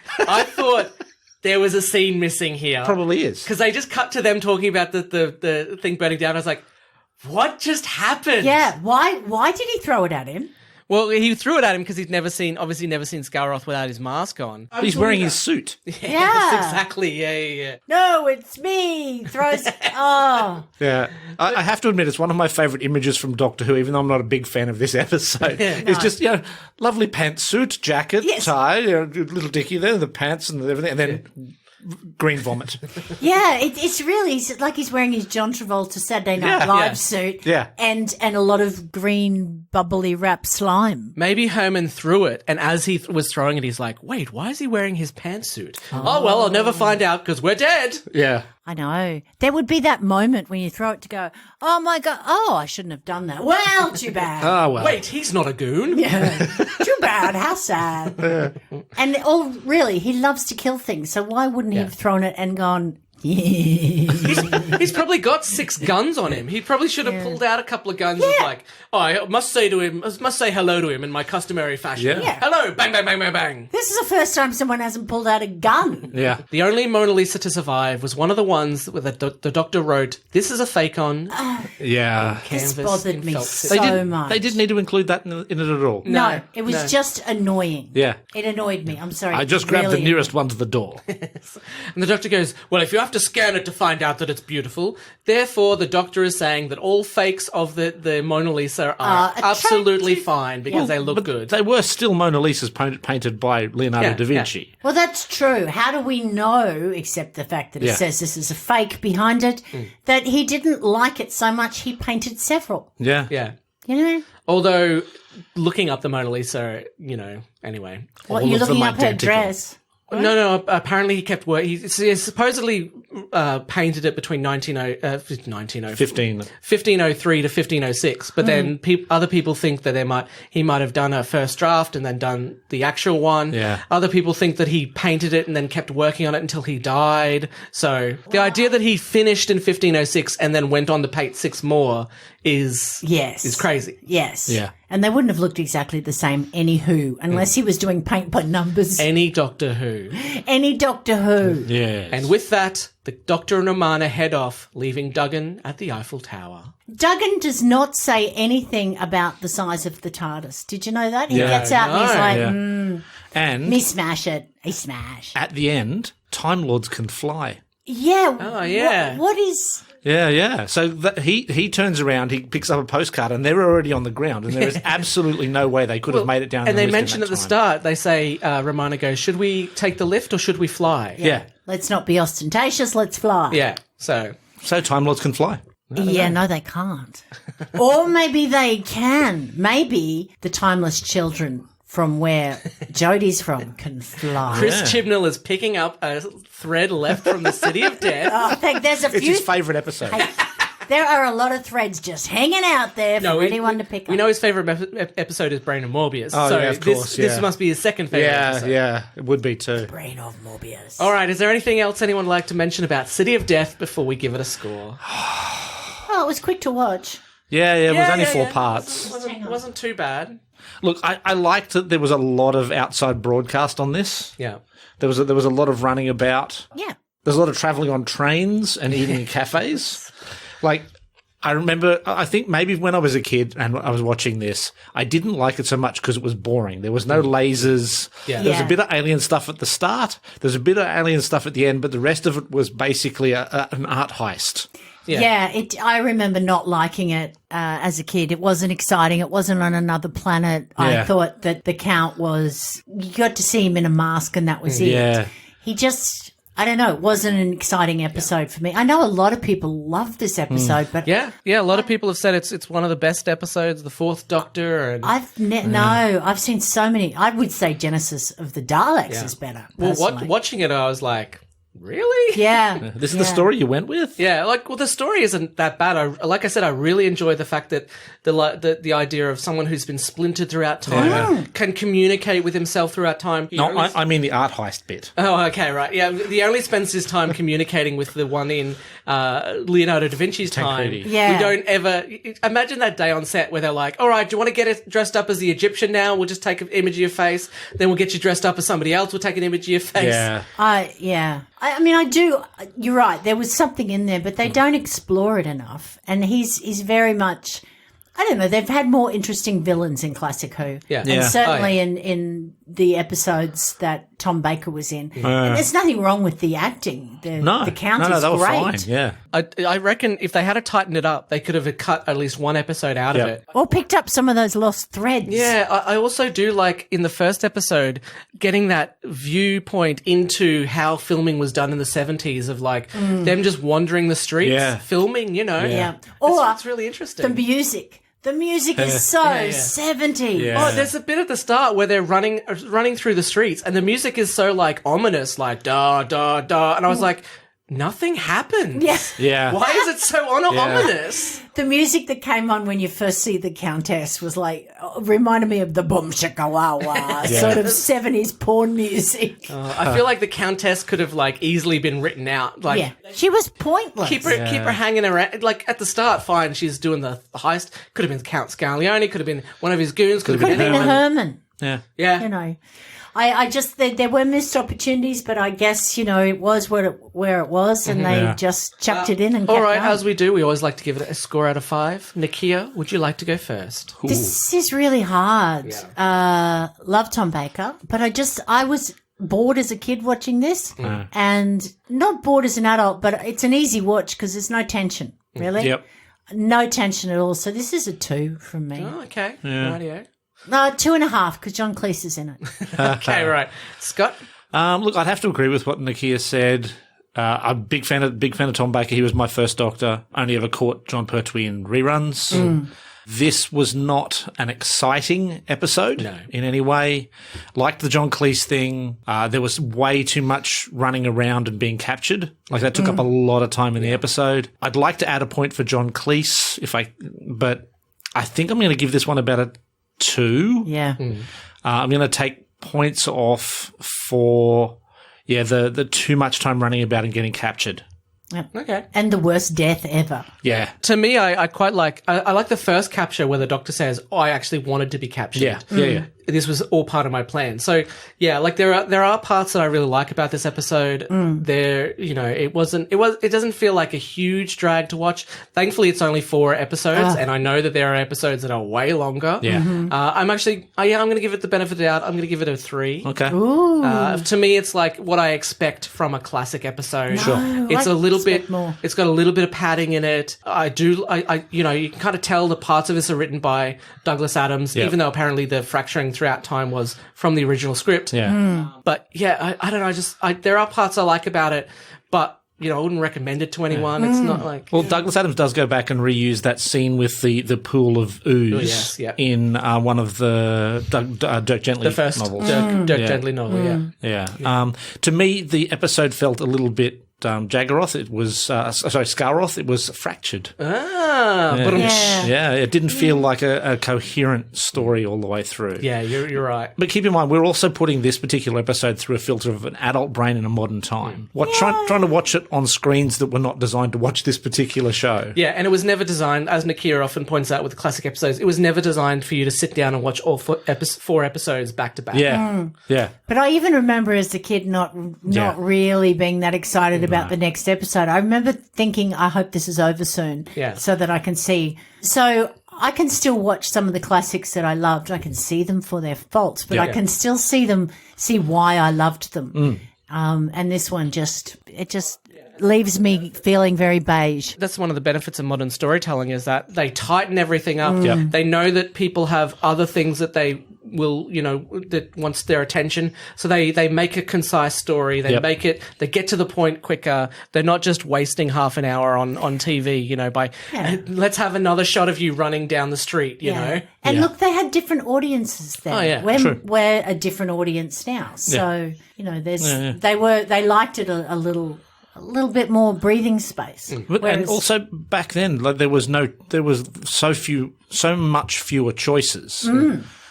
there was a scene missing here. Probably is. Because they just cut to them talking about the thing burning down. I was like, what just happened? Yeah, why did he throw it at him? Well, he threw it at him because he'd never seen Scaroth without his mask on. He's wearing his suit. Yeah. Exactly. Yeah. No, it's me. Throws. Oh. Yeah. I have to admit, it's one of my favourite images from Doctor Who, even though I'm not a big fan of this episode. It's just, lovely pantsuit, jacket, Yes. tie, little dickie there, the pants and everything, and then green vomit. Yeah, it's really like he's wearing his John Travolta Saturday Night Live suit. Yeah. And a lot of green bubbly wrap slime. Maybe Herman threw it, and as he was throwing it, he's like, wait, why is he wearing his pantsuit? Oh, well, I'll never find out because we're dead. Yeah. I know. There would be that moment when you throw it to go, oh my God, oh, I shouldn't have done that. Well, too bad. Oh, well. Wait, he's not a goon. Too bad. How sad. And really, he loves to kill things. So why wouldn't he have thrown it and gone, He's probably got 6 guns on him. He probably should have pulled out a couple of guns. Yeah. Like, I must say hello to him in my customary fashion. Yeah. Hello, bang, bang, bang, bang, bang. This is the first time someone hasn't pulled out a gun. Yeah. The only Mona Lisa to survive was one of the ones where the doctor wrote, "This is a fake on." Yeah. This Canvas bothered me felt so much. They didn't need to include that in it at all. No, it was just annoying. Yeah. It annoyed me. I'm sorry. I just It grabbed really the nearest one to the door. And the doctor goes, "Well, if you have to scan it to find out that it's beautiful, therefore the doctor is saying that all fakes of the Mona Lisa are absolutely fine because they look good." They were still Mona Lisas painted by Leonardo da Vinci. Well, that's true. How do we know, except the fact that it says this is a fake behind it, that he didn't like it so much he painted several? Yeah. Yeah. You know? Although, looking up the Mona Lisa, anyway. What, All you're of them looking up her identical. dress? No, apparently he kept work. He supposedly painted it between 1503 to 1506, but then other people think that he might have done a first draft and then done the actual one. Yeah. Other people think that he painted it and then kept working on it until he died. So the idea that he finished in 1506 and then went on to paint 6 more is crazy. Yes. Yeah. And they wouldn't have looked exactly the same anywho, unless he was doing paint by numbers. Any Doctor Who. Any Doctor Who. Yeah. And with that, the Doctor and Romana head off, leaving Duggan at the Eiffel Tower. Duggan does not say anything about the size of the TARDIS. Did you know that? He Yeah. gets out and he's like, And me smash it. I smash. at the end, Time Lords can fly. Yeah. Oh, yeah. What is... Yeah. So he turns around, he picks up a postcard, and they're already on the ground, and there is absolutely no way they could have made it down. And the they list in mention that at the time. start, they say, Romana goes, "Should we take the lift or should we fly?" Yeah. Let's not be ostentatious. Let's fly. Yeah. So Time Lords can fly. No, they can't. Or maybe they can. Maybe the timeless children from where Jodie's from can fly. Chris Chibnall is picking up a thread left from the City of Death. I think there's a It's few. his favourite episode. There are a lot of threads just hanging out there for anyone to pick up. We know his favourite episode is Brain of Morbius. Oh, so yeah, of course, this must be his second favourite episode. Yeah, it would be too. Brain of Morbius. All right, is there anything else anyone would like to mention about City of Death before we give it a score? Oh, it was quick to watch. Yeah, it was only 4 parts. Wasn't too bad. Look, I liked that there was a lot of outside broadcast on this. Yeah. There was a lot of running about. Yeah. There's a lot of travelling on trains and eating in cafes. Like, I remember, I think maybe when I was a kid and I was watching this, I didn't like it so much because it was boring. There was no lasers. Yeah. There was a bit of alien stuff at the start. There's a bit of alien stuff at the end, but the rest of it was basically an art heist. Yeah. I remember not liking it as a kid. It wasn't exciting. It wasn't on another planet. Yeah. I thought that the Count was, you got to see him in a mask and that was it. Yeah. He just, I don't know, it wasn't an exciting episode for me. I know a lot of people love this episode, but Yeah, a lot of people have said it's one of the best episodes, the 4th Doctor, and I've seen so many. I would say Genesis of the Daleks is better. well, Personally. watching it, I was like, really? Yeah. This is the story you went with? Yeah, the story isn't that bad. Like I said, I really enjoy the fact that the idea of someone who's been splintered throughout time can communicate with himself throughout time. No, I mean the art heist bit. Oh, okay, right. Yeah, he only spends his time communicating with the one in Leonardo da Vinci's time. Tancredi. Yeah. We don't ever... Imagine that day on set where they're like, all right, do you want to get it dressed up as the Egyptian now? We'll just take an image of your face. Then we'll get you dressed up as somebody else. We'll take an image of your face. Yeah. I mean, I do. You're right. There was something in there, but they don't explore it enough. And he's very much. I don't know. They've had more interesting villains in Classic Who. Yeah. And Yeah. certainly in the episodes that Tom Baker was in. And there's nothing wrong with the acting. The Count is they were great. fine. Yeah. I reckon if they had to tighten it up, they could have cut at least one episode out of it. Or picked up some of those lost threads. Yeah, I also do like in the first episode getting that viewpoint into how filming was done in the 70s of like them just wandering the streets, filming, Yeah. Or it's really interesting. the music. The music is so 70s. Yeah. Oh, there's a bit at the start where they're running through the streets and the music is so like ominous, like da da da, and I was like, nothing happens. Yeah. Yeah. Why is it so ominous? The music that came on when you first see the Countess was like, reminded me of the boom shaka wah wah, sort of 70s porn music. I feel like the Countess could have like easily been written out. Like, Yeah. She was pointless. keep her hanging around. Like at the start, fine, she's doing the heist. Could have been Count Scarlione. Could have been one of his goons. Could have been a Herman. Yeah. Yeah. You know, I just there were missed opportunities, but I guess it was where it was, and they just chucked it in and All kept right, going. as we do, we always like to give it a score out of 5. Nicchia, would you like to go first? This is really hard. Love Tom Baker, but I was bored as a kid watching this, and not bored as an adult, but it's an easy watch because there's no tension, really. Yep. No tension at all. So this is a 2 from me. Oh, okay. Rightio. No, 2.5 because John Cleese is in it. Okay, right. Scott? Look, I'd have to agree with what Nicchia said. I'm a big fan of Tom Baker. He was my first Doctor. Only ever caught John Pertwee in reruns. This was not an exciting episode in any way. Liked the John Cleese thing. There was way too much running around and being captured. Like that took up a lot of time in the episode. I'd like to add a point for John Cleese but I think I'm going to give this one about a 2. Yeah. I'm going to take points off for the too much time running about and getting captured. Yep. Okay. And the worst death ever. Yeah. To me, I quite like... I like the first capture where the Doctor says, I actually wanted to be captured. Yeah. This was all part of my plan. So, yeah, like there are parts that I really like about this episode. There, it doesn't feel like a huge drag to watch. Thankfully, it's only 4 episodes, and I know that there are episodes that are way longer. Yeah. I'm going to give it the benefit of the doubt. I'm going to give it a 3. Okay. To me, it's like what I expect from a classic episode. Sure. It's a little bit expect more. It's got a little bit of padding in it. You can kind of tell the parts of this are written by Douglas Adams, even though apparently the fracturing throughout time was from the original script. Yeah. But yeah, I don't know. There are parts I like about it, but I wouldn't recommend it to anyone. It's not like... Well, Douglas Adams does go back and reuse that scene with the pool of ooze in one of the Dirk Gently the first novels. Dirk Gently novel, Yeah. To me, the episode felt a little bit Jaggeroth. It was Scaroth. It was fractured. But it didn't feel like a coherent story all the way through. Yeah, you're right. But keep in mind, we're also putting this particular episode through a filter of an adult brain in a modern time. Trying to watch it on screens that were not designed to watch this particular show. Yeah, and it was never designed, as Nicchia often points out with classic episodes, it was never designed for you to sit down and watch all 4 episodes back to back. Yeah. But I even remember as a kid not really being that excited about the next episode. I remember thinking, I hope this is over soon so that I can see. So I can still watch some of the classics that I loved. I can see them for their faults, but I can still see why I loved them. And this one just leaves me feeling very beige. That's one of the benefits of modern storytelling is that they tighten everything up. They know that people have other things that they will, that wants their attention. So they make a concise story. They they get to the point quicker. They're not just wasting half an hour on TV, by let's have another shot of you running down the street, you know. And look, they had different audiences then. Oh, yeah. We're a different audience now. So, they liked it a little bit more breathing space. And also back then, there was so much fewer choices.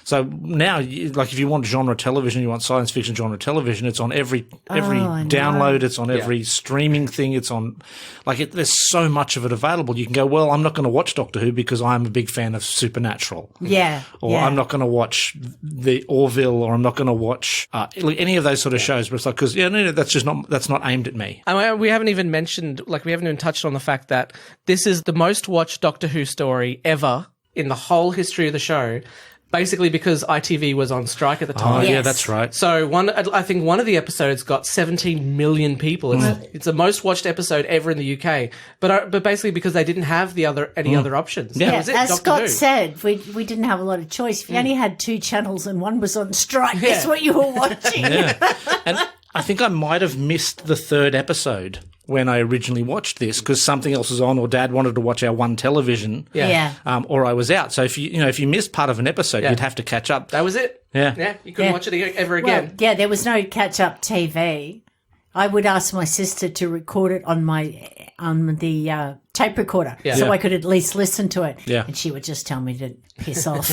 So now, if you want genre television, you want science fiction genre television, it's on every download, it's on every streaming thing, it's on, there's so much of it available. You can go, well, I'm not going to watch Doctor Who because I'm a big fan of Supernatural. Yeah. Or I'm not going to watch the Orville, or I'm not going to watch any of those sort of shows. But it's like, because, that's not aimed at me. And we haven't even mentioned, we haven't even touched on the fact that this is the most watched Doctor Who story ever in the whole history of the show. Basically because ITV was on strike at the time. Oh, yeah, that's right. So I think one of the episodes got 17 million people. It's the most watched episode ever in the UK. But basically because they didn't have any other options. Yeah, that was it, as Doctor Scott Who. said, we didn't have a lot of choice. If you only had 2 channels and one was on strike, that's what you were watching. And I think I might have missed the 3rd episode when I originally watched this because something else was on, or Dad wanted to watch our one television, or I was out. So if you missed part of an episode, you'd have to catch up. That was it. Yeah, you couldn't watch it ever again. Well, there was no catch-up TV. I would ask my sister to record it on the tape recorder, so I could at least listen to it. Yeah. And she would just tell me to piss off.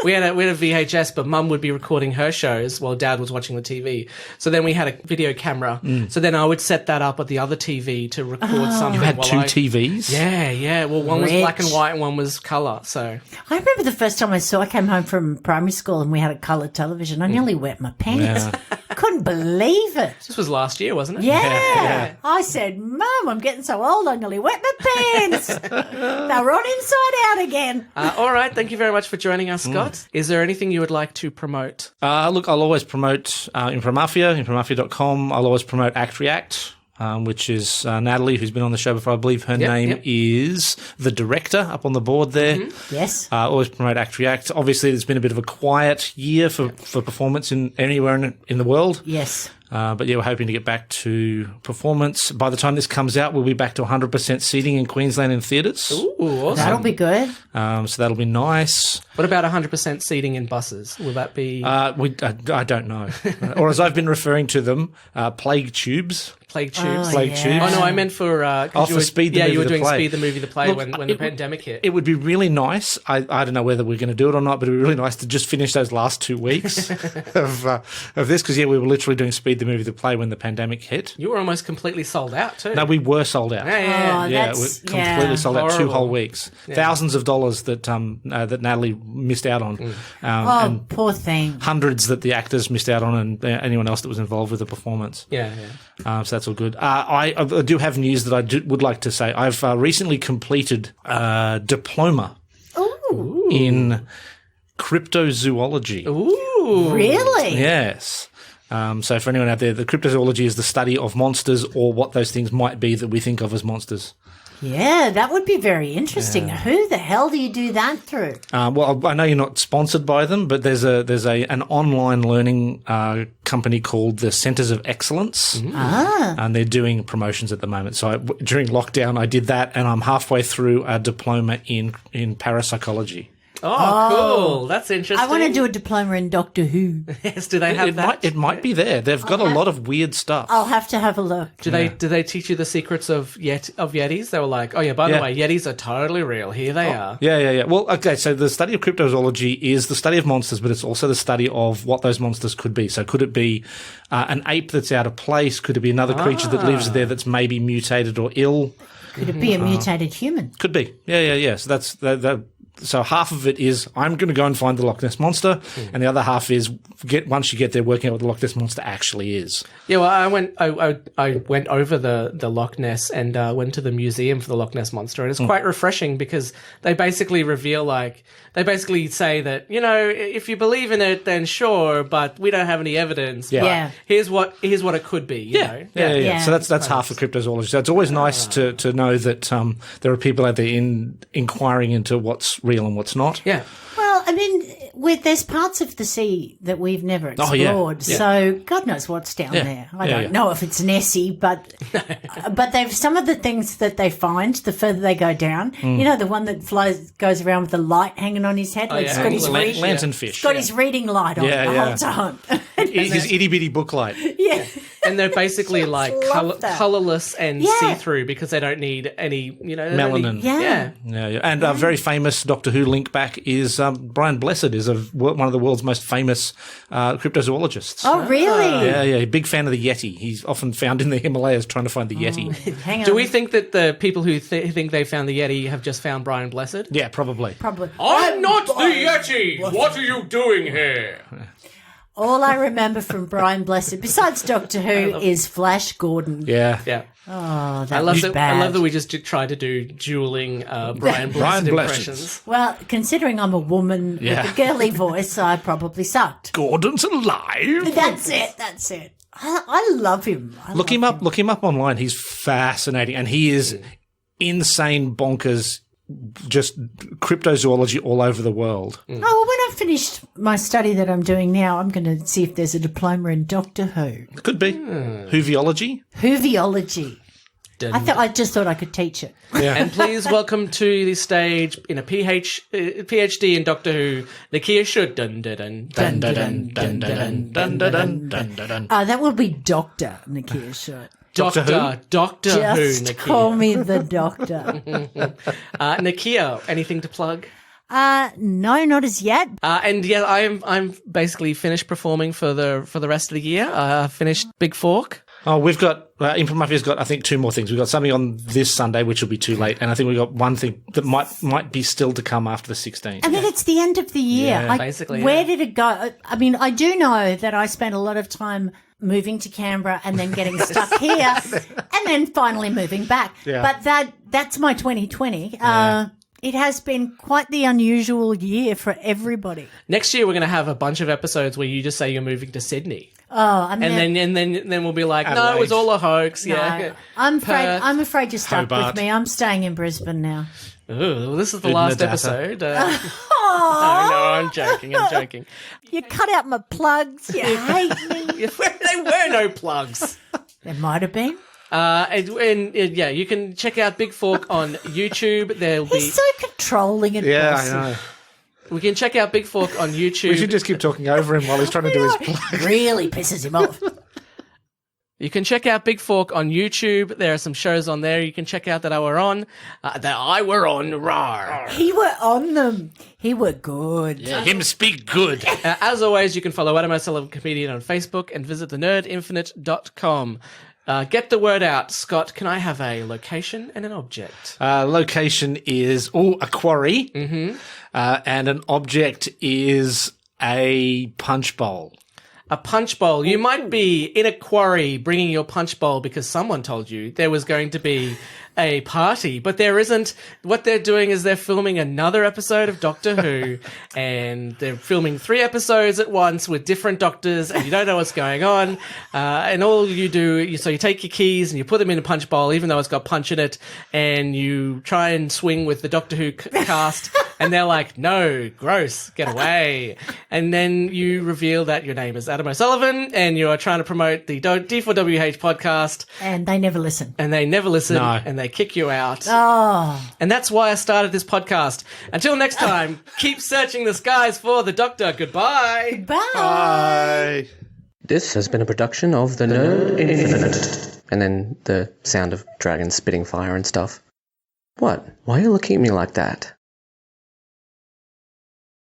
We had a VHS, but Mum would be recording her shows while Dad was watching the TV. So then we had a video camera. So then I would set that up at the other TV to record something. You had while two TVs? Yeah. Well, one was black and white and one was colour. So I remember the first time I came home from primary school and we had a coloured television. I nearly wet my pants. I couldn't believe it. this was last year, wasn't it? Yeah. I said, Mum, I'm getting so old I nearly wet my pants. They were on inside out again. All right. Thank you very much for joining us, Scott. Is there anything you would like to promote? Look, I'll always promote infomafia.com. I'll always promote Act React, which is Natalie, who's been on the show before. I believe her name is the director up on the board there. Yes. Always promote Act React. Obviously, there's been a bit of a quiet year for performance anywhere in the world. Yes. But yeah, we're hoping to get back to performance. By the time this comes out, we'll be back to 100% seating in Queensland in theatres. Ooh, awesome. That'll be good. So that'll be nice. What about 100% seating in buses? Will that be I don't know. Or as I've been referring to them, plague tubes. plague tubes? Plague tubes. Oh no, I meant for for Speed the Movie you were the doing Play. Speed the Movie the Play Look, when the pandemic hit. It would be really nice. I don't know whether we're going to do it or not, but it would be really nice to just finish those last 2 weeks of this because we were literally doing Speed the Movie the Play when the pandemic hit. You were almost completely sold out too. No, we were sold out. Yeah. Yeah, we're completely sold out 2 Horrible. whole weeks. Thousands of dollars that that Natalie missed out on. And Poor thing. hundreds that the actors missed out on and anyone else that was involved with the performance. Yeah. So that's all good. I do have news that I would like to say. I've recently completed a diploma in cryptozoology. Ooh. Really? Yes. So for anyone out there, the cryptozoology is the study of monsters or what those things might be that we think of as monsters. Yeah, that would be very interesting. Who the hell do you do that through? Well, I know you're not sponsored by them, but there's an online learning company called the Centres of Excellence, and they're doing promotions at the moment. So during lockdown, I did that, and I'm halfway through a diploma in parapsychology. Oh, cool. That's interesting. I want to do a diploma in Doctor Who. Yes, do they have that? It might be there. They've got a lot of weird stuff. I'll have to have a look. Do they teach you the secrets of Yetis? They were like, oh yeah, by the way, Yetis are totally real. Here they are. Yeah. Well, okay, so the study of cryptozoology is the study of monsters, but it's also the study of what those monsters could be. So could it be an ape that's out of place? Could it be another creature that lives there that's maybe mutated or ill? Could it be a mutated human? Could be. Yeah. So that's so half of it is I'm going to go and find the Loch Ness Monster, and the other half is once you get there working out what the Loch Ness Monster actually is. Yeah, well, I went over the Loch Ness and went to the museum for the Loch Ness Monster, and it's quite refreshing because they basically they basically say that, if you believe in it, then sure, but we don't have any evidence. Yeah. But here's what it could be. You know? Yeah. So that's half of cryptozoology. So it's always nice to know that there are people out there inquiring into what's real and what's not. Yeah. Well, I mean, there's parts of the sea that we've never explored, so God knows what's down there. I don't know if it's Nessie, but they've some of the things that they find the further they go down. The one that goes around with the light hanging on his head, he's got his lanternfish. He's got his reading light on the whole time. His itty bitty book light. Yeah. And they're basically like love that. colourless and see-through because they don't need any, Melanin. Yeah. Yeah. And a very famous Doctor Who link back is Brian Blessed is one of the world's most famous cryptozoologists. Oh, really? Yeah. Big fan of the Yeti. He's often found in the Himalayas trying to find the Yeti. Hang on. Do we think that the people who think they found the Yeti have just found Brian Blessed? Yeah, probably. Probably. I'm not the Yeti! What are you doing here? All I remember from Brian Blessed, besides Doctor Who, is Flash Gordon. Yeah. Yeah. Oh, that I love was that. bad. I love that we just tried to do dueling Brian Blessed impressions. Well, considering I'm a woman with a girly voice, I probably sucked. Gordon's alive. That's it. I love him. Look him up online. He's fascinating, and he is insane bonkers. Just cryptozoology all over the world. Oh, well, when I've finished my study that I'm doing now, I'm going to see if there's a diploma in Doctor Who. Could be. Whoviology? Whoviology. I just thought I could teach it. And please welcome to the stage in a PhD in Doctor Who, Nicchia Should. Dun dun dun dun dun dun dun dun dun dun dun. That will be Dr. Nicchia Should. Doctor Who, Just Nicchia. call me the doctor. Nicchia, anything to plug? No, not as yet. And yeah, I'm basically finished performing for the rest of the year. Finished Big Fork. Oh, we've got Improv Mafia's got I think 2 more things. We've got something on this Sunday which will be too late, and I think we've got one thing that might be still to come after the 16th. I mean, it's the end of the year. Yeah. Basically, where did it go? I mean, I do know that I spent a lot of time moving to Canberra and then getting stuck here and then finally moving back. Yeah. But that's my 2020. It has been quite the unusual year for everybody. Next year, we're going to have a bunch of episodes where you just say you're moving to Sydney. Oh, I mean, and then we'll be like, no, Adelaide. it was all a hoax. no, Yeah, I'm afraid you're stuck Hobart. with me. I'm staying in Brisbane now. Ooh, well, this is the Good last data. episode. No, Oh, I'm joking. I'm joking. you cut out my plugs. You hate me. There were no plugs. There might have been. Yeah, you can check out Big Fork on YouTube. There'll be. He's so controlling and Yeah, bossy. I know. We can check out Big Fork on YouTube. We should just keep talking over him while he's trying to do his plug. Really pisses him off. You can check out Big Fork on YouTube. There are some shows on there you can check out that I were on. Rawr. He were on them. He were good. Him speak good. As always, you can follow Adam O'Sullivan Comedian on Facebook and visit thenerdinfinite.com. Get the word out. Scott, can I have a location and an object? Location is a quarry, and an object is a punch bowl. A punch bowl. You might be in a quarry bringing your punch bowl because someone told you there was going to be a party, but there isn't. What they're doing is they're filming another episode of Doctor Who, and they're filming 3 episodes at once with different doctors, and you don't know what's going on. And all you do, so you take your keys and you put them in a punch bowl, even though it's got punch in it, and you try and swing with the Doctor Who cast, and they're like, no, gross, get away. And then you reveal that your name is Adam O'Sullivan, and you are trying to promote the D4WH podcast, And they never listen. and they never listen, No. and they kick you out. Oh. And that's why I started this podcast. Until next time, keep searching the skies for the Doctor. Goodbye. Bye. Bye. This has been a production of The Nerd Infinite. And then the sound of dragons spitting fire and stuff. What? Why are you looking at me like that?